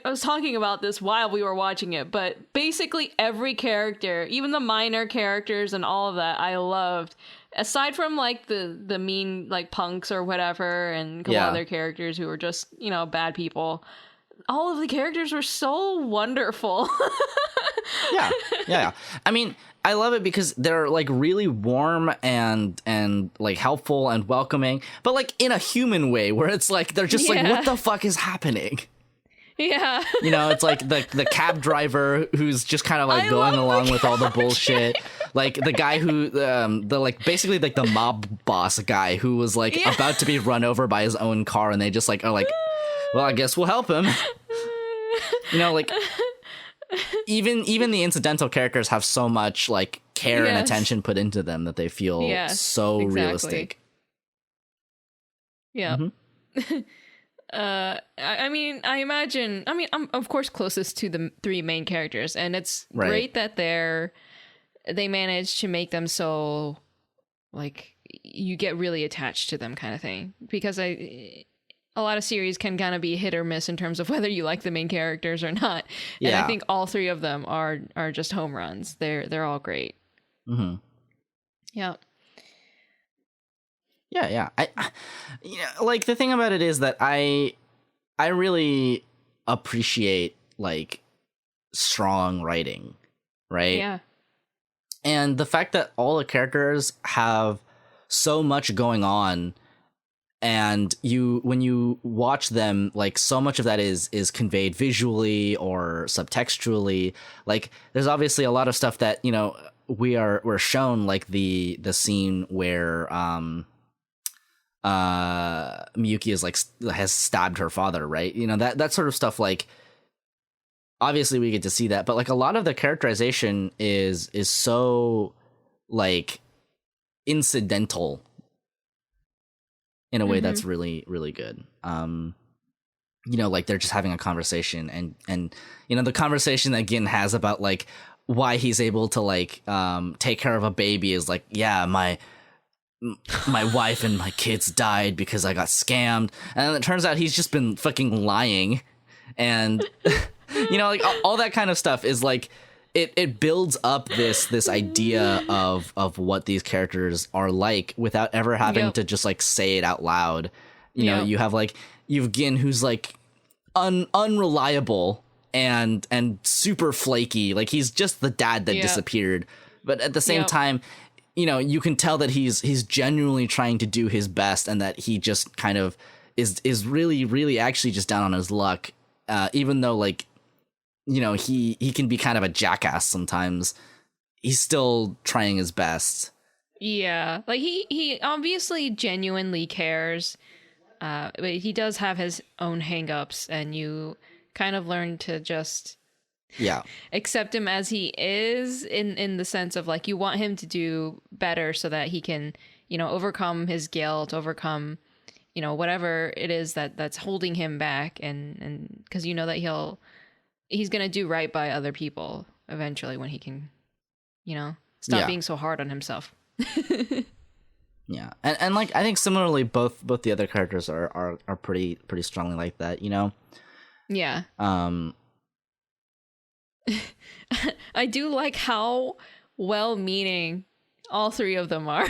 Speaker 1: was talking about this while we were watching it, but basically every character, even the minor characters and all of that, I loved. Aside from like the mean like punks or whatever, and a couple other characters who were just, you know, bad people. All of the characters were so wonderful. Yeah. I mean, I love it because they're like really warm and like helpful and welcoming, but like in a human way where it's like they're just like, what the fuck is happening? Yeah. You know, it's like the cab driver who's just kind of like going along with all the bullshit. Like the guy who the like basically like the mob boss guy who was like about to be run over by his own car, and they just like are like, well, I guess we'll help him. You know, like even the incidental characters have so much like care and attention put into them that they feel so realistic. Yeah. I'm of course closest to the three main characters, and it's great that they managed to make them so like you get really attached to them kind of thing, because a lot of series can kind of be hit or miss in terms of whether you like the main characters or not. And I think all three of them are just home runs. They're all great. Mm-hmm. Yeah.
Speaker 2: Yeah. Like the thing about it is that I really appreciate like strong writing, right? Yeah. And the fact that all the characters have so much going on, and when you watch them, like so much of that is conveyed visually or subtextually. Like there's obviously a lot of stuff that, you know, we're shown, like the scene where Miyuki is like has stabbed her father, right? You know, that sort of stuff, like obviously we get to see that, but like a lot of the characterization is so like incidental in a way that's really, really good. You know, like they're just having a conversation, and you know, the conversation that Gin has about like why he's able to like take care of a baby is like, yeah, my wife and my kids died because I got scammed, and then it turns out he's just been fucking lying, and you know, like all that kind of stuff is like it builds up this idea of what these characters are like without ever having to just like say it out loud. You know, you've Gin, who's like unreliable and super flaky, like he's just the dad that disappeared, but at the same time, you know, you can tell that he's genuinely trying to do his best, and that he just kind of is really, really actually just down on his luck, even though, like, you know, he can be kind of a jackass sometimes. He's still trying his best.
Speaker 1: Yeah, like he obviously genuinely cares, but he does have his own hangups, and you kind of learn to just
Speaker 2: Yeah.
Speaker 1: accept him as he is, in the sense of like you want him to do better so that he can, overcome his guilt, overcome, whatever it is that's holding him back, and because you know that he's gonna do right by other people eventually when he can, stop being so hard on himself.
Speaker 2: Yeah, and like I think similarly, both the other characters are pretty strongly like that,
Speaker 1: Yeah. I do like how well-meaning all three of them are.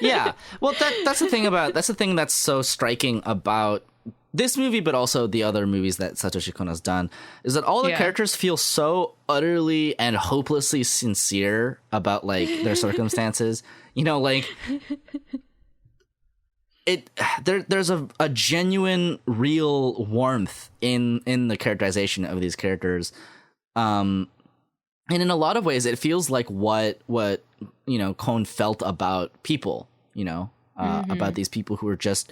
Speaker 2: Yeah, well, that's the thing that's so striking about this movie, but also the other movies that Satoshi Kon has done, is that all the characters feel so utterly and hopelessly sincere about like their circumstances. Like there's a genuine, real warmth in the characterization of these characters. And in a lot of ways, it feels like what Kon felt about people, about these people who are just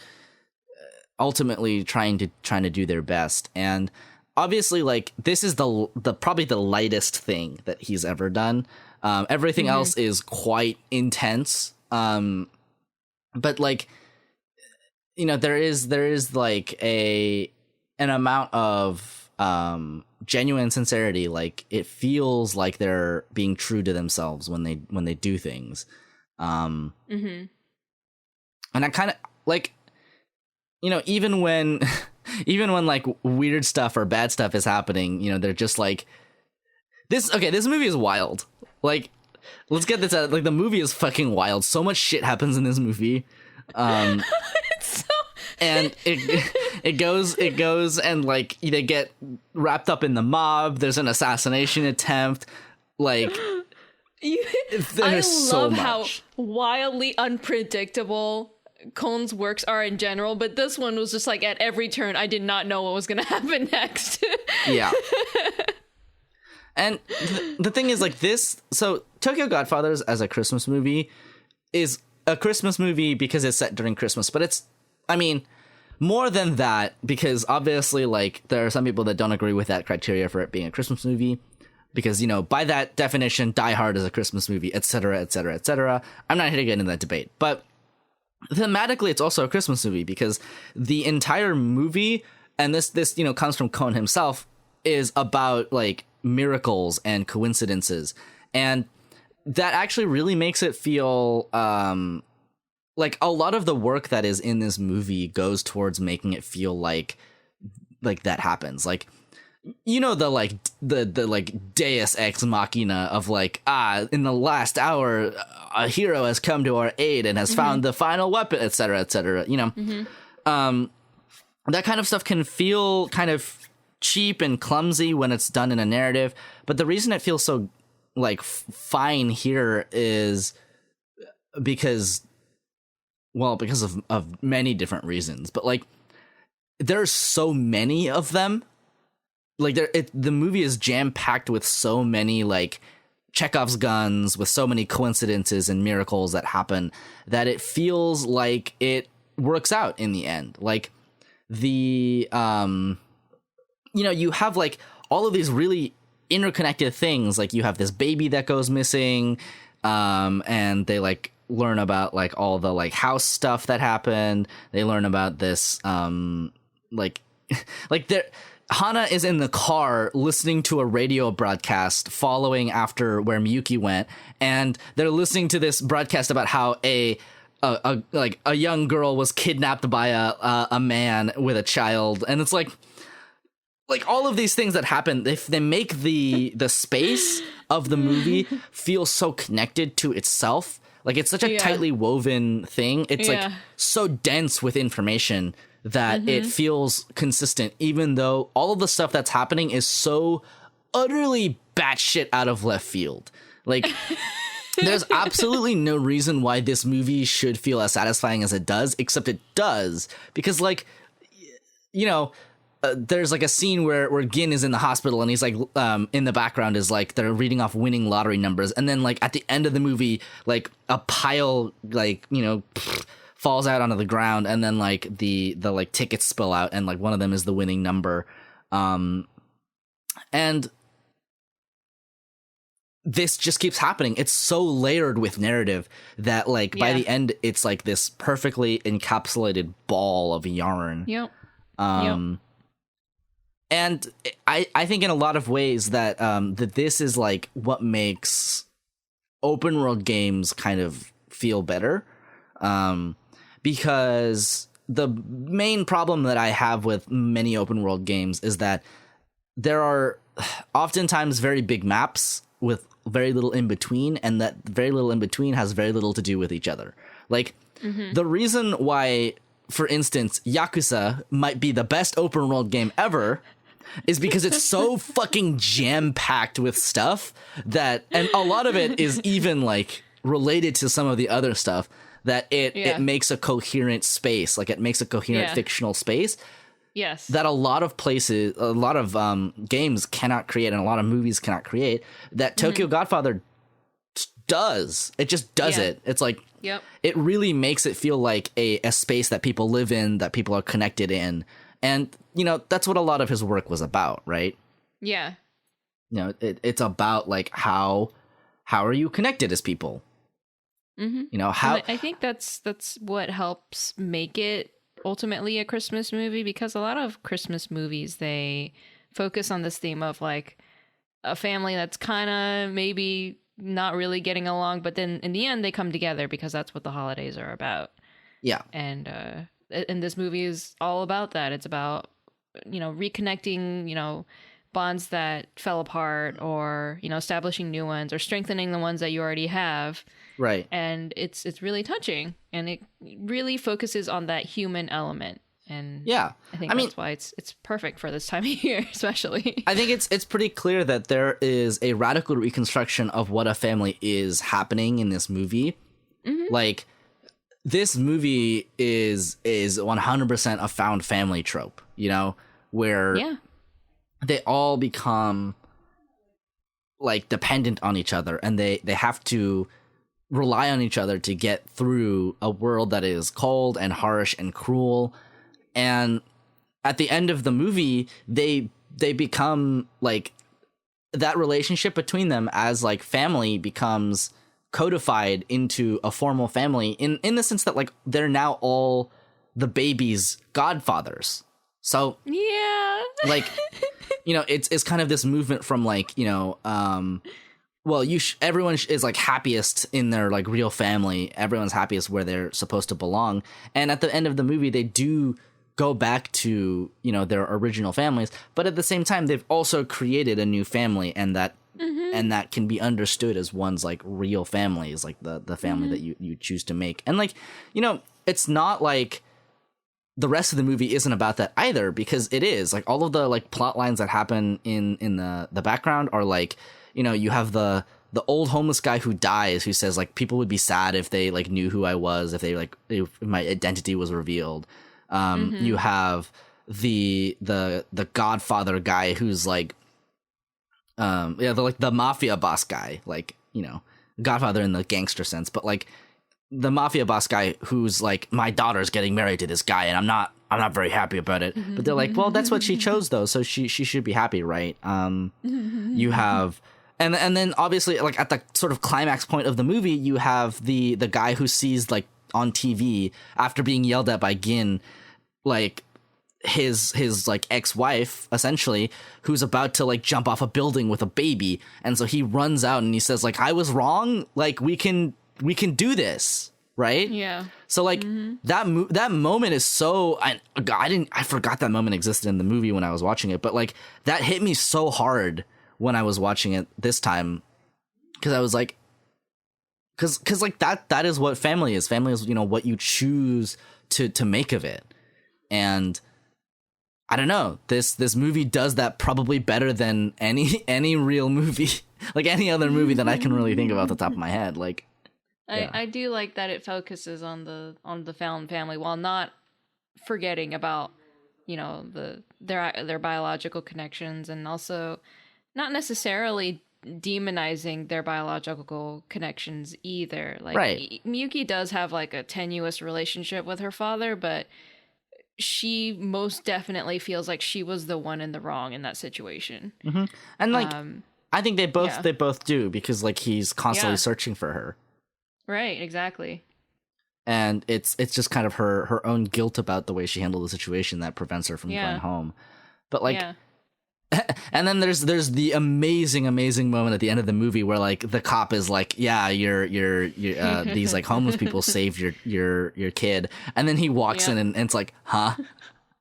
Speaker 2: ultimately trying to do their best. And obviously, like, this is the probably the lightest thing that he's ever done. Everything else is quite intense. But like, there is like an amount of genuine sincerity. Like, it feels like they're being true to themselves when they do things. And I kind of like, even when like weird stuff or bad stuff is happening, they're just like, this movie is wild. Like, let's get this out. Like, the movie is fucking wild. So much shit happens in this movie. And it goes and like they get wrapped up in the mob. There's an assassination attempt. Like,
Speaker 1: I love how wildly unpredictable Kon's works are in general, but this one was just like at every turn I did not know what was going to happen next.
Speaker 2: Yeah. And the thing is, like, so Tokyo Godfathers as a Christmas movie is a Christmas movie because it's set during Christmas, but it's, I mean, more than that, because obviously, like, there are some people that don't agree with that criteria for it being a Christmas movie, because, by that definition, Die Hard is a Christmas movie, etc., etc., etc. I'm not here to get into that debate, but thematically, it's also a Christmas movie because the entire movie, and this comes from Kon himself, is about like miracles and coincidences, and that actually really makes it feel like a lot of the work that is in this movie goes towards making it feel like that happens. Like, the like Deus ex machina of like, in the last hour a hero has come to our aid and has found the final weapon, etc., etc. That kind of stuff can feel kind of cheap and clumsy when it's done in a narrative, but the reason it feels so like fine here is because of many different reasons, but like there's so many of them. Like, the movie is jam-packed with so many, like, Chekhov's guns, with so many coincidences and miracles that happen, that it feels like it works out in the end. Like, you have, like, all of these really interconnected things. Like, you have this baby that goes missing, and they, like, learn about, like, all the, like, house stuff that happened. They learn about this, like, they're... Hana is in the car listening to a radio broadcast following after where Miyuki went, and they're listening to this broadcast about how a young girl was kidnapped by a man with a child, and it's like all of these things that happen, they make the space of the movie feel so connected to itself. Like, it's such a tightly woven thing. It's like so dense with information that it feels consistent, even though all of the stuff that's happening is so utterly batshit out of left field. Like, there's absolutely no reason why this movie should feel as satisfying as it does, except it does. Because, like, there's like a scene where Gin is in the hospital and he's like in the background is like they're reading off winning lottery numbers, and then like at the end of the movie like a pile like falls out onto the ground, and then like the like tickets spill out, and like one of them is the winning number, and this just keeps happening. It's so layered with narrative that like by the end it's like this perfectly encapsulated ball of yarn. And I think in a lot of ways that that this is like what makes open world games kind of feel better, because the main problem that I have with many open world games is that there are oftentimes very big maps with very little in between, and that very little in between has very little to do with each other. Like the reason why, for instance, Yakuza might be the best open world game ever is because it's so fucking jam-packed with stuff that, and a lot of it is even like related to some of the other stuff, that it makes a coherent space, like it makes a coherent fictional space.
Speaker 1: Yes.
Speaker 2: That a lot of places, a lot of games cannot create, and a lot of movies cannot create, that Tokyo Godfather does. It just does it. It's like, it really makes it feel like a space that people live in, that people are connected in. And, that's what a lot of his work was about, right?
Speaker 1: Yeah.
Speaker 2: It's about like how are you connected as people? How.
Speaker 1: And I think that's what helps make it ultimately a Christmas movie, because a lot of Christmas movies, they focus on this theme of like a family that's kind of maybe not really getting along, but then in the end they come together because that's what the holidays are about. And this movie is all about that. It's about reconnecting bonds that fell apart, or establishing new ones, or strengthening the ones that you already have.
Speaker 2: Right.
Speaker 1: And it's really touching, and it really focuses on that human element. And I think that's why it's perfect for this time of year, especially.
Speaker 2: I think it's pretty clear that there is a radical reconstruction of what a family is happening in this movie. Like, this movie is 100% a found family trope, where they all become like dependent on each other, and they have to rely on each other to get through a world that is cold and harsh and cruel. And at the end of the movie, they become like, that relationship between them as like family becomes codified into a formal family, in the sense that like they're now all the baby's godfathers. So like it's kind of this movement from like everyone is like happiest in their like real family. Everyone's happiest where they're supposed to belong. And at the end of the movie, they do go back to, their original families. But at the same time, they've also created a new family, and that can be understood as one's like real family, is like the family that you choose to make. And like, it's not like the rest of the movie isn't about that either, because it is like all of the like plot lines that happen in the background are like, you have the old homeless guy who dies, who says like people would be sad if they like knew who I was, if my identity was revealed. You have the Godfather guy who's like the mafia boss guy, like Godfather in the gangster sense, but like the mafia boss guy who's like, my daughter's getting married to this guy and I'm not very happy about it. But they're like, well, that's what she chose though, so she should be happy, right? You have and then obviously like at the sort of climax point of the movie, you have the guy who sees like on TV after being yelled at by Gin, like his like ex-wife essentially, who's about to like jump off a building with a baby, and so he runs out and he says like, I was wrong, like we can do this, right? So like that moment is so, I forgot that moment existed in the movie when I was watching it, but like that hit me so hard when I was watching it this time, because I was like, because like that is what family is. Family is what you choose to make of it. And I don't know, this movie does that probably better than any real movie, like any other movie that I can really think of off the top of my head. Like,
Speaker 1: I do like that it focuses on the found family while not forgetting about the their biological connections, and also not necessarily demonizing their biological connections either. Like,
Speaker 2: Right.
Speaker 1: Miyuki does have like a tenuous relationship with her father, but she most definitely feels like she was the one in the wrong in that situation.
Speaker 2: And like, I think they both do, because like he's constantly searching for her.
Speaker 1: Right, exactly.
Speaker 2: And it's just kind of her own guilt about the way she handled the situation that prevents her from going home. But like, and then there's the amazing moment at the end of the movie where like the cop is like, yeah, you're these like homeless people saved your kid, and then he walks in and it's like, huh?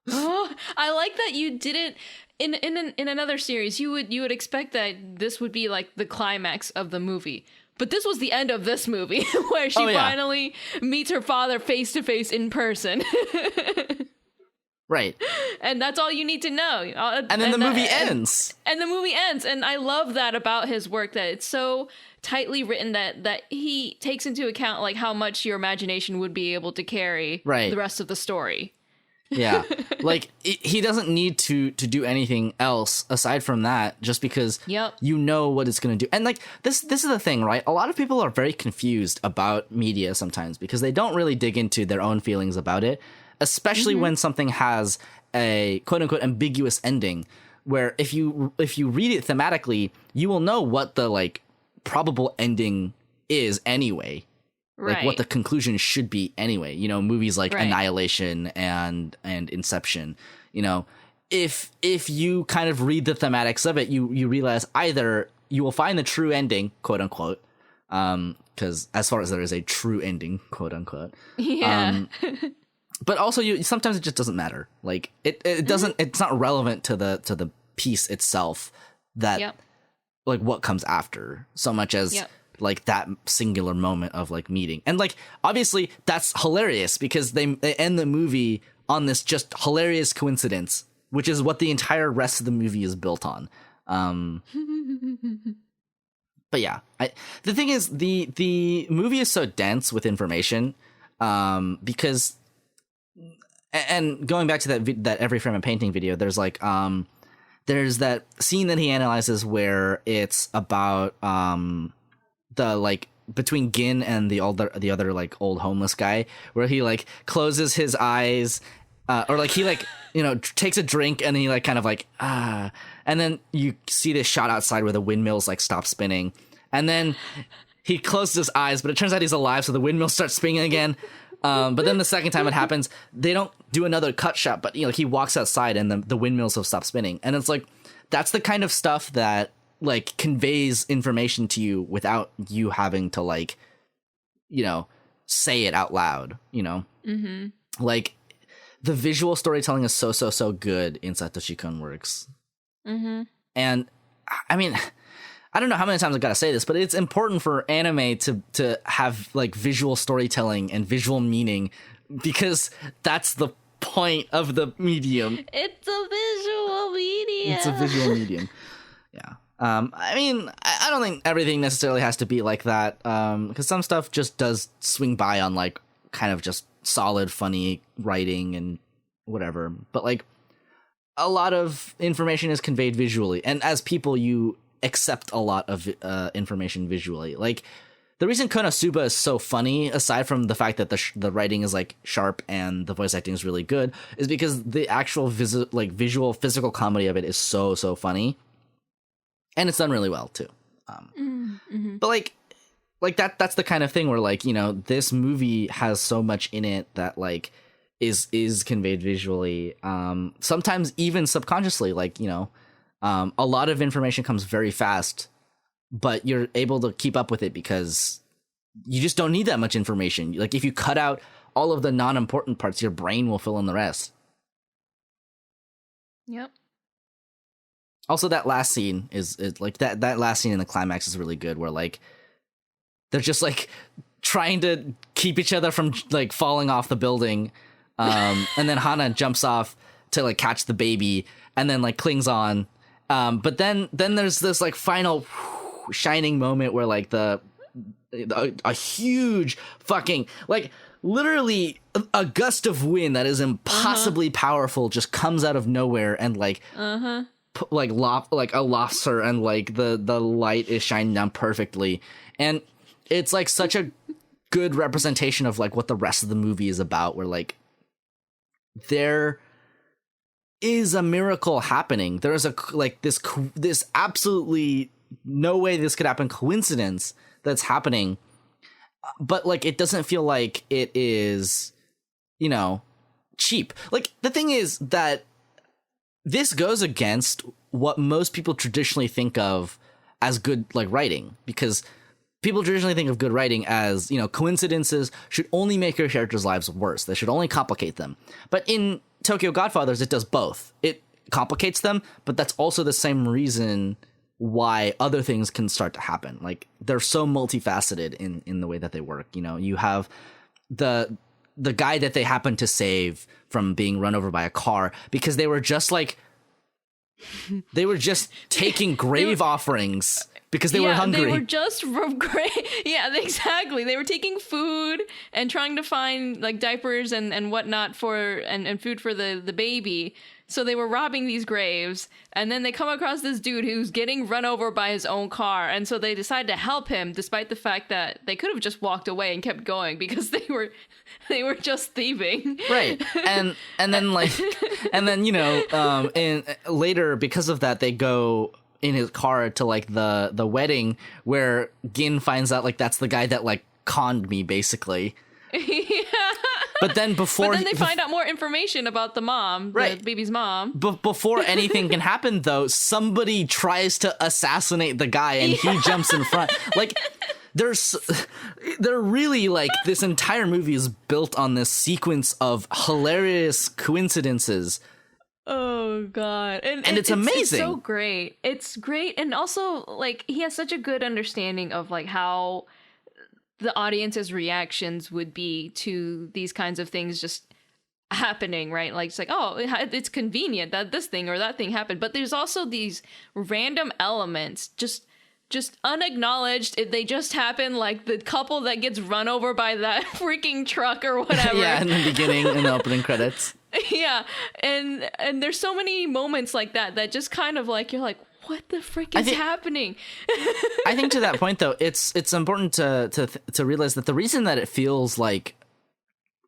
Speaker 1: Oh, I like that you didn't in another series you would expect that this would be like the climax of the movie. But this was the end of this movie where she finally meets her father face to face in person.
Speaker 2: Right.
Speaker 1: And that's all you need to know.
Speaker 2: And then the movie ends.
Speaker 1: And the movie ends. And I love that about his work, that it's so tightly written that he takes into account like how much your imagination would be able to carry the rest of the story.
Speaker 2: Yeah. Like he doesn't need to do anything else aside from that, just because you know what it's going to do. And like this is the thing, right? A lot of people are very confused about media sometimes because they don't really dig into their own feelings about it, especially when something has a quote unquote ambiguous ending, where if you read it thematically, you will know what the like probable ending is anyway. Like what the conclusion should be anyway. You know, movies like Annihilation and Inception, you know, if you kind of read the thematics of it, you realize either you will find the true ending, quote unquote, because as far as there is a true ending, quote unquote.
Speaker 1: Yeah.
Speaker 2: But also sometimes it just doesn't matter. Like it doesn't, it's not relevant to the piece itself that like what comes after so much as like that singular moment of like meeting. And like obviously that's hilarious because they end the movie on this just hilarious coincidence, which is what the entire rest of the movie is built on. But yeah, the thing is the movie is so dense with information because, and going back to that Every Frame a Painting video, there's like there's that scene that he analyzes where it's about the like between Gin and the other like old homeless guy, where he like closes his eyes or like he like, you know, takes a drink and he like kind of like and then you see this shot outside where the windmills like stop spinning, and then he closes his eyes, but it turns out he's alive, so the windmills start spinning again. But then the second time it happens, they don't do another cut shot, but you know, like he walks outside and the windmills have stopped spinning, and it's like that's the kind of stuff that like conveys information to you without you having to like, you know, say it out loud, you know? Like the visual storytelling is so good in Satoshi Kon works. And I mean, I don't know how many times I gotta say this, but it's important for anime to have like visual storytelling and visual meaning, because that's the point of the medium.
Speaker 1: It's a visual medium.
Speaker 2: It's a visual medium. Yeah. I mean, I don't think everything necessarily has to be like that, because some stuff just does swing by on like kind of just solid, funny writing and whatever. But like a lot of information is conveyed visually, and as people, you accept a lot of information visually. Like the reason Konosuba is so funny, aside from the fact that the writing is like sharp and the voice acting is really good, is because the actual visual physical comedy of it is so funny. And it's done really well too. But like that's the kind of thing where like, you know, this movie has so much in it that like is conveyed visually. Sometimes even subconsciously, like, you know, a lot of information comes very fast, but you're able to keep up with it because you just don't need that much information. Like if you cut out all of the non-important parts, your brain will fill in the rest.
Speaker 1: Yep.
Speaker 2: Also, that last scene is like that last scene in the climax is really good, where like they're just like trying to keep each other from like falling off the building, and then Hana jumps off to like catch the baby and then like clings on, but then there's this like final shining moment where like a huge fucking like literally a gust of wind that is impossibly powerful just comes out of nowhere and like lofts her, and like the light is shining down perfectly, and it's like such a good representation of like what the rest of the movie is about, where like there is a miracle happening. There is a like this absolutely no way this could happen coincidence that's happening, but like it doesn't feel like it is, you know, cheap. Like the thing is that this goes against what most people traditionally think of as good like writing, because people traditionally think of good writing as, you know, coincidences should only make your characters' lives worse. They should only complicate them. But in Tokyo Godfathers, it does both. It complicates them, but that's also the same reason why other things can start to happen. Like they're so multifaceted in the way that they work. You know, you have the guy that they happen to save from being run over by a car because they were just taking grave offerings because they were hungry.
Speaker 1: They were just from yeah, exactly. They were taking food and trying to find like diapers and whatnot for and food for the baby. So they were robbing these graves, and then they come across this dude who's getting run over by his own car, and so they decide to help him, despite the fact that they could have just walked away and kept going because they were just thieving.
Speaker 2: Right, and then you know, and later because of that they go in his car to like the wedding where Gin finds out like that's the guy that like conned me basically.
Speaker 1: Yeah.
Speaker 2: But then they
Speaker 1: find out more information about the mom, the baby's mom.
Speaker 2: Before anything can happen, though, somebody tries to assassinate the guy, and he jumps in front. Like, they're really like this entire movie is built on this sequence of hilarious coincidences.
Speaker 1: Oh God,
Speaker 2: and it's amazing.
Speaker 1: It's so great. It's great, and also like he has such a good understanding of like how the audience's reactions would be to these kinds of things just happening, right? Like it's like, oh, it's convenient that this thing or that thing happened, but there's also these random elements just unacknowledged. They just happen, like the couple that gets run over by that freaking truck or whatever.
Speaker 2: Yeah, in the beginning, in the opening credits.
Speaker 1: Yeah, and there's so many moments like that just kind of like you're like, what the frick is happening?
Speaker 2: I think to that point, though, it's important to realize that the reason that it feels like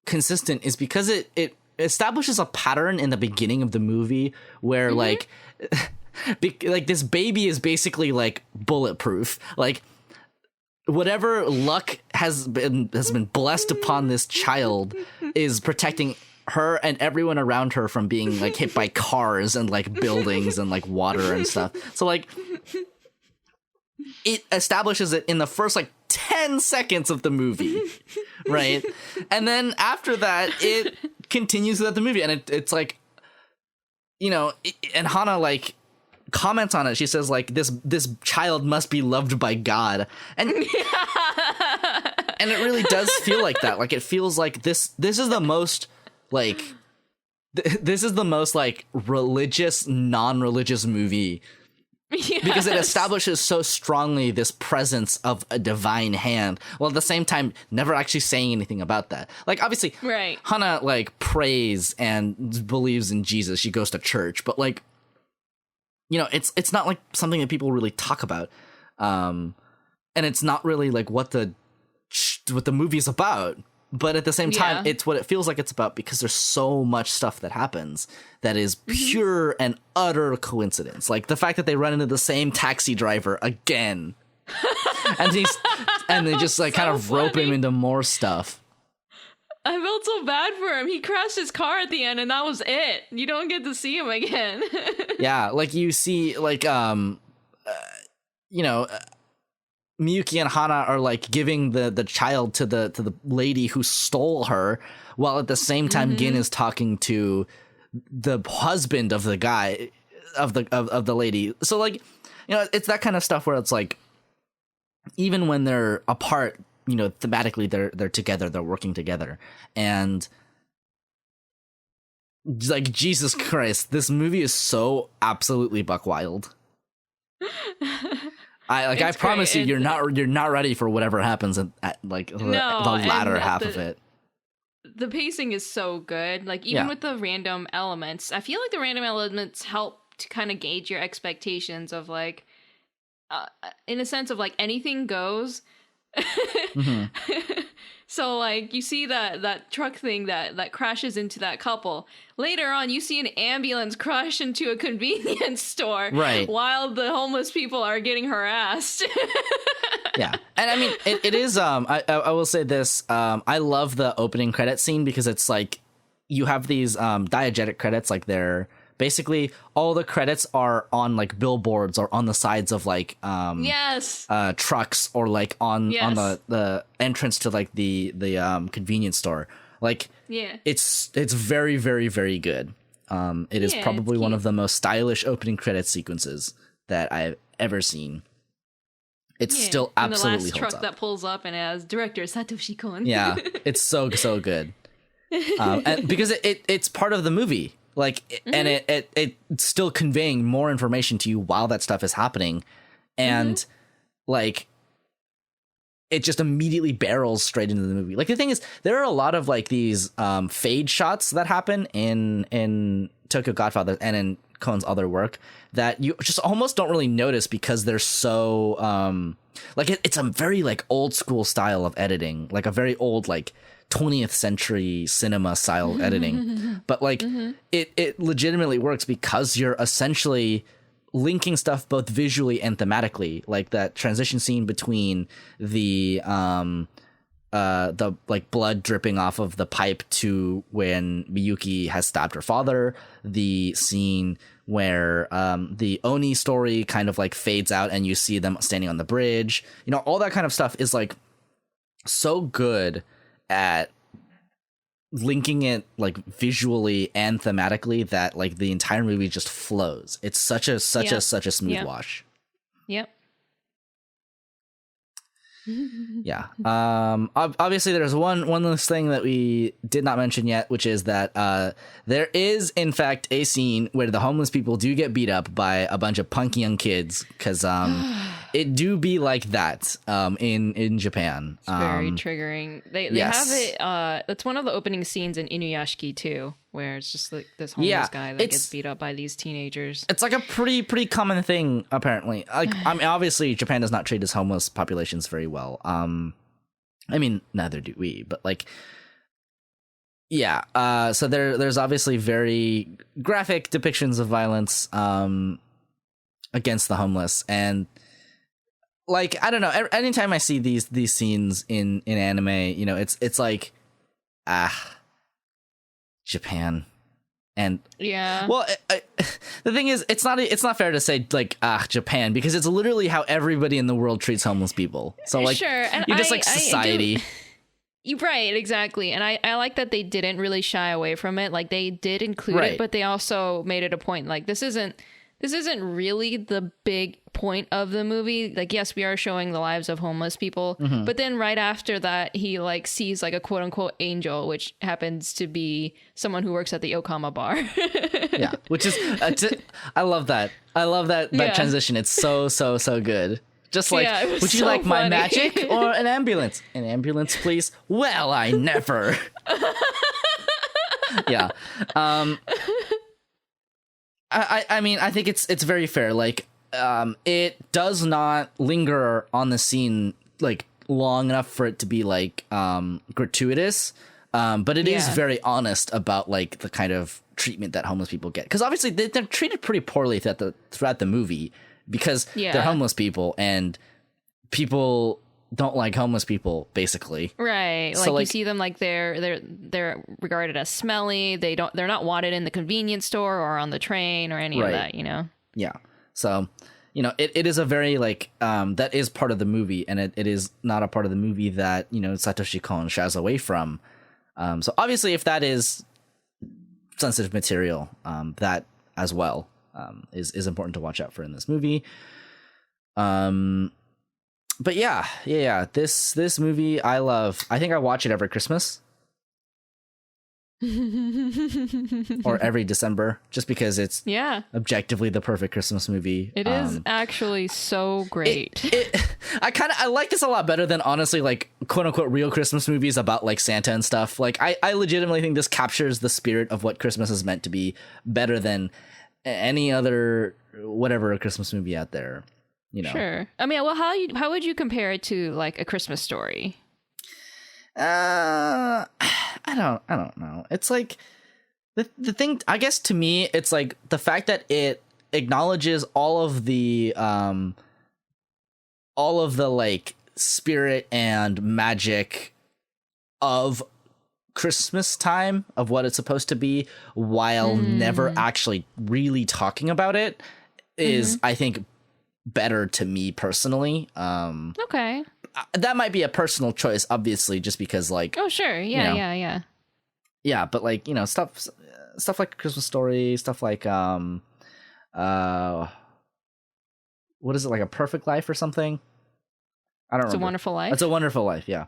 Speaker 2: consistent is because it establishes a pattern in the beginning of the movie where like this baby is basically like bulletproof. Like whatever luck has been blessed upon this child is protecting her and everyone around her from being like hit by cars and like buildings and like water and stuff. So like it establishes it in the first like 10 seconds of the movie, right? And then after that it continues throughout the movie, and it's like, you know, and Hana like comments on it. She says like this child must be loved by God, and and it really does feel like that. Like it feels like this is the most like this is the most like religious, non-religious movie.
Speaker 1: Yes.
Speaker 2: Because it establishes so strongly this presence of a divine hand, while at the same time never actually saying anything about that. Like obviously
Speaker 1: right.
Speaker 2: Hana like prays and believes in Jesus. She goes to church, but like, you know, it's not like something that people really talk about. And it's not really like what the movie's about. But at the same time, it's what it feels like it's about, because there's so much stuff that happens that is pure and utter coincidence. Like the fact that they run into the same taxi driver again, and they just like kind of rope him into more stuff.
Speaker 1: I felt so bad for him. He crashed his car at the end, and that was it. You don't get to see him again.
Speaker 2: Yeah, like you see, like you know. Miyuki and Hana are like giving the child to the lady who stole her, while at the same time Gin is talking to the husband of the guy of the lady. So like, you know, it's that kind of stuff where it's like, even when they're apart, you know, thematically they're together, they're working together. And like, Jesus Christ, this movie is so absolutely buck wild. I promise you, you're not ready for whatever happens at like the latter half of it.
Speaker 1: the pacing is so good. Like, even with the random elements, I feel like the random elements help to kind of gauge your expectations of, like, in a sense of, like, anything goes.
Speaker 2: Mm-hmm.
Speaker 1: So, like, you see that truck thing that crashes into that couple. Later on, you see an ambulance crash into a convenience store,
Speaker 2: right,
Speaker 1: while the homeless people are getting harassed.
Speaker 2: Yeah, and I mean, it is. I will say this. I love the opening credit scene because it's like you have these diegetic credits, like they're basically all the credits are on like billboards or on the sides of like
Speaker 1: yes,
Speaker 2: trucks, or like on the entrance to like the convenience store. Like, it's very, very, very good. It is probably one of the most stylish opening credit sequences that I've ever seen. It's still absolutely
Speaker 1: and the last
Speaker 2: holds
Speaker 1: truck
Speaker 2: up.
Speaker 1: that pulls up and it has director Satoshi Kon.
Speaker 2: Yeah, it's so good. And because it's part of the movie, like, and it's still conveying more information to you while that stuff is happening, and like, it just immediately barrels straight into the movie. Like, the thing is, there are a lot of like these fade shots that happen in Tokyo Godfathers and in Kon's other work that you just almost don't really notice because they're so like it's a very like old school style of editing, like a very old like 20th century cinema style editing, but like it legitimately works because you're essentially linking stuff both visually and thematically, like that transition scene between the like blood dripping off of the pipe to when Miyuki has stabbed her father, the scene where the Oni story kind of like fades out and you see them standing on the bridge, you know, all that kind of stuff is like so good at linking it like visually and thematically that like the entire movie just flows. It's such a smooth wash.
Speaker 1: Yep.
Speaker 2: Yeah. Obviously there's one last thing that we did not mention yet, which is that there is in fact a scene where the homeless people do get beat up by a bunch of punk young kids, because it do be like that in Japan.
Speaker 1: It's very triggering. They have it. That's one of the opening scenes in Inuyashiki too, where it's just like this homeless guy that gets beat up by these teenagers.
Speaker 2: It's like a pretty common thing, apparently. Like, I mean, obviously Japan does not treat its homeless populations very well. I mean, neither do we, but like, yeah. So there's obviously very graphic depictions of violence against the homeless, and like, I don't know, anytime I see these scenes in anime, you know, it's like, Japan. And well, the thing is, it's not fair to say like Japan, because it's literally how everybody in the world treats homeless people. So like,
Speaker 1: sure, and
Speaker 2: you're just like society.
Speaker 1: You're right, exactly. And I like that they didn't really shy away from it. Like, they did include it, but they also made it a point. Like, this isn't really the big point of the movie. Like, yes, we are showing the lives of homeless people, but then right after that, he like sees like a quote unquote angel, which happens to be someone who works at the Okama bar.
Speaker 2: Yeah, which is I love that. That transition. It's so good. Just like, would you like my magic or an ambulance? An ambulance, please. Well, I never. Yeah. I mean, I think it's very fair. Like, it does not linger on the scene like long enough for it to be like gratuitous, but it is very honest about like the kind of treatment that homeless people get, because obviously they're treated pretty poorly throughout the movie, because they're homeless people and people don't like homeless people, basically.
Speaker 1: Right.
Speaker 2: So,
Speaker 1: like, you see them like they're regarded as smelly. They're not wanted in the convenience store or on the train or any of that, you know? Yeah.
Speaker 2: So, you know, it is a very like that is part of the movie, and it is not a part of the movie that, you know, Satoshi Kon shies away from. So obviously if that is sensitive material, that as well is important to watch out for in this movie. But yeah, this movie I love. I think I watch it every Christmas. or every December, just because it's objectively the perfect Christmas movie.
Speaker 1: It is actually so great.
Speaker 2: I like this a lot better than, honestly, like, quote unquote real Christmas movies about like Santa and stuff. Like, I legitimately think this captures the spirit of what Christmas is meant to be better than any other whatever Christmas movie out there. You know.
Speaker 1: Sure. I mean, well, how would you compare it to like A Christmas Story?
Speaker 2: I don't know. It's like the thing, I guess, to me, it's like the fact that it acknowledges all of the like spirit and magic of Christmas time, of what it's supposed to be, while never actually really talking about it is, I think, better to me personally.
Speaker 1: Okay.
Speaker 2: That might be a personal choice, obviously, just because, like...
Speaker 1: Oh, sure. Yeah, you know,
Speaker 2: Yeah, but, like, you know, stuff like Christmas Story, stuff like, what is it, like A Perfect Life or something? I don't remember.
Speaker 1: It's a Wonderful Life?
Speaker 2: It's a Wonderful Life, yeah.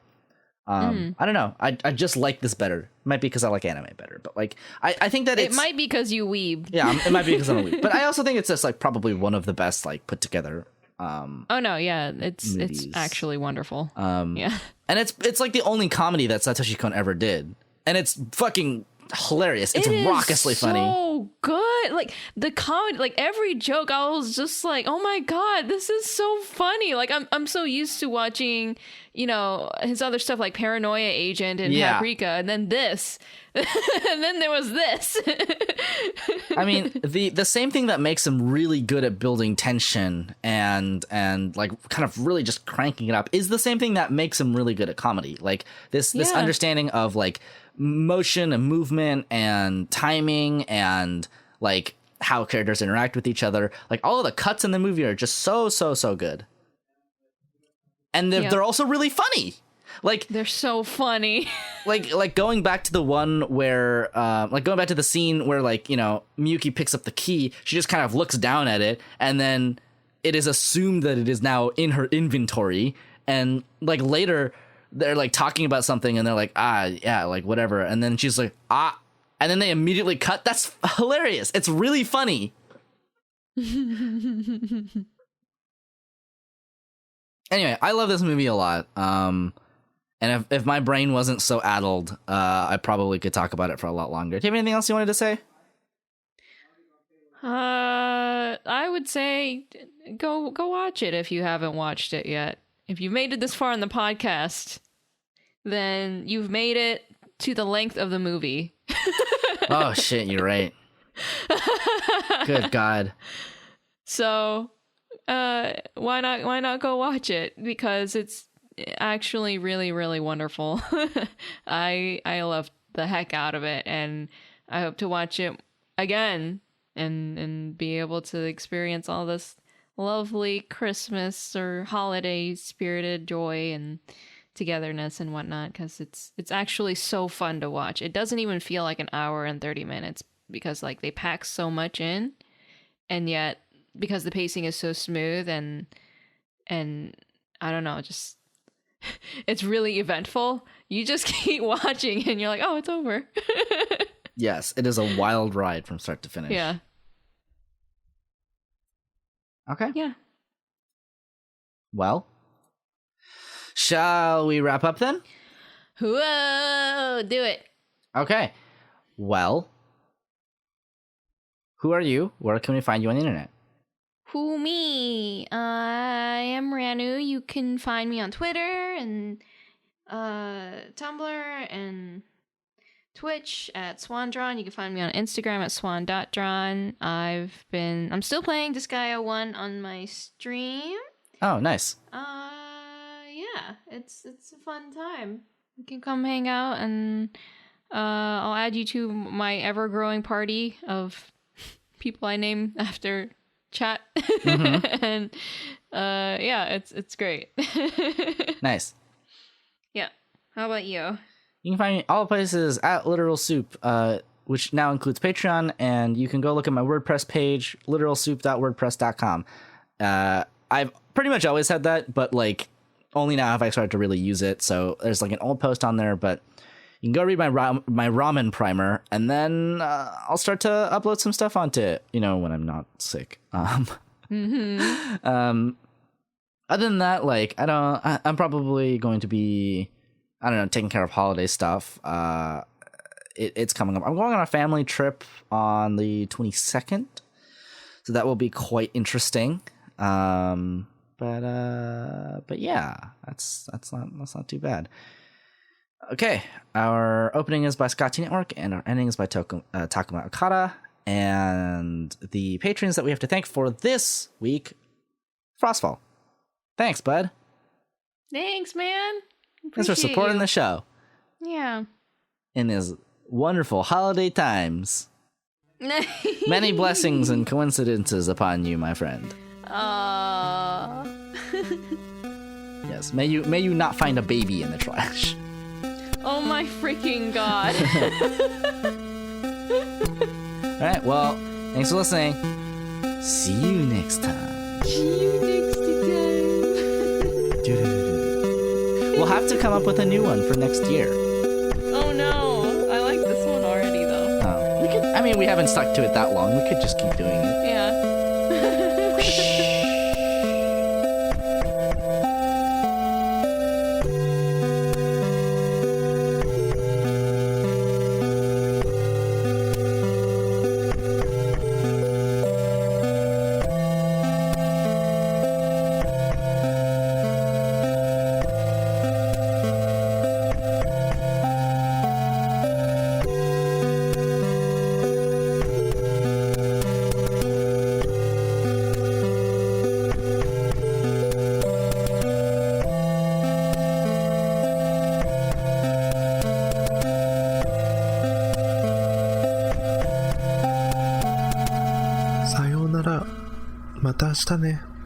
Speaker 2: I don't know. I just like this better. It might be because I like anime better, but, like, I think that
Speaker 1: it might be because you weeb.
Speaker 2: Yeah, it might be because I'm a weeb. But I also think it's just, like, probably one of the best, like, put together
Speaker 1: oh no, yeah, it's actually wonderful. Yeah,
Speaker 2: and it's like the only comedy that Satoshi Kon ever did, and it's fucking hilarious. It's raucously funny.
Speaker 1: So good, like the comedy, like every joke, I was just like, oh my god, this is so funny. Like I'm so used to watching, you know, his other stuff like Paranoia Agent and Paprika, and then this, and then there was this.
Speaker 2: I mean, the same thing that makes him really good at building tension and like kind of really just cranking it up is the same thing that makes him really good at comedy. Like this understanding of like motion and movement and timing and like how characters interact with each other. Like all of the cuts in the movie are just so good. And they're also really funny. Like
Speaker 1: they're so funny.
Speaker 2: like going back to the one where going back to the scene where, like, you know, Miyuki picks up the key, she just kind of looks down at it and then it is assumed that it is now in her inventory, and like later they're like talking about something and they're like, yeah, like whatever, and then she's like, and then they immediately cut. That's hilarious. It's really funny. Anyway, I love this movie a lot. And if my brain wasn't so addled, I probably could talk about it for a lot longer. Do you have anything else you wanted to say?
Speaker 1: I would say go watch it if you haven't watched it yet. If you've made it this far in the podcast, then you've made it to the length of the movie.
Speaker 2: Oh shit, you're right. Good God.
Speaker 1: So, why not go watch it? Because it's actually really, really wonderful. I love the heck out of it, and I hope to watch it again and be able to experience all this lovely Christmas or holiday spirited joy and togetherness and whatnot, because it's actually so fun to watch. It doesn't even feel like an hour and 30 minutes because like they pack so much in, and yet because the pacing is so smooth and I don't know, just it's really eventful. You just keep watching and you're like, oh, it's over.
Speaker 2: Yes, it is a wild ride from start to finish.
Speaker 1: Yeah.
Speaker 2: Okay.
Speaker 1: Yeah.
Speaker 2: Well, shall we wrap up then?
Speaker 1: Whoa, do it.
Speaker 2: Okay. Well, who are you? Where can we find you on the internet?
Speaker 1: Who, me? I am Renu. You can find me on Twitter and Tumblr and Twitch at SwanDrawn. You can find me on Instagram at swan.drawn. I'm still playing Disgaea 1 on my stream.
Speaker 2: Oh, nice.
Speaker 1: Yeah, it's a fun time. You can come hang out, and I'll add you to my ever-growing party of people I name after chat. Mm-hmm. And yeah, it's great.
Speaker 2: Nice.
Speaker 1: Yeah. How about you?
Speaker 2: You can find me all places at Literal Soup, which now includes Patreon, and you can go look at my WordPress page, literalsoup.wordpress.com. I've pretty much always had that, but like only now have I started to really use it. So there's like an old post on there, but you you can go read my ramen primer, and then I'll start to upload some stuff onto it, when I'm not sick. Other than that, like, I'm probably going to be, taking care of holiday stuff. It's coming up. I'm going on a family trip on the 22nd, so that will be quite interesting. But yeah, that's not too bad. Okay, our opening is by Scotty Network, and our ending is by Takuma Okada. And the patrons that we have to thank for this week, Frostfall. Thanks, bud.
Speaker 1: Thanks, man.
Speaker 2: Thanks for supporting the show.
Speaker 1: Yeah.
Speaker 2: In these wonderful holiday times. Many blessings and coincidences upon you, my friend. Yes, may you not find a baby in the trash.
Speaker 1: Oh my freaking god.
Speaker 2: All right, well, thanks for listening. See you next time. We'll have to come up with a new one for next year.
Speaker 1: Oh no, I like this one already though.
Speaker 2: Oh, we haven't stuck to it that long. We could just keep doing it.
Speaker 1: Yeah.
Speaker 3: Sayonara. また明日ね。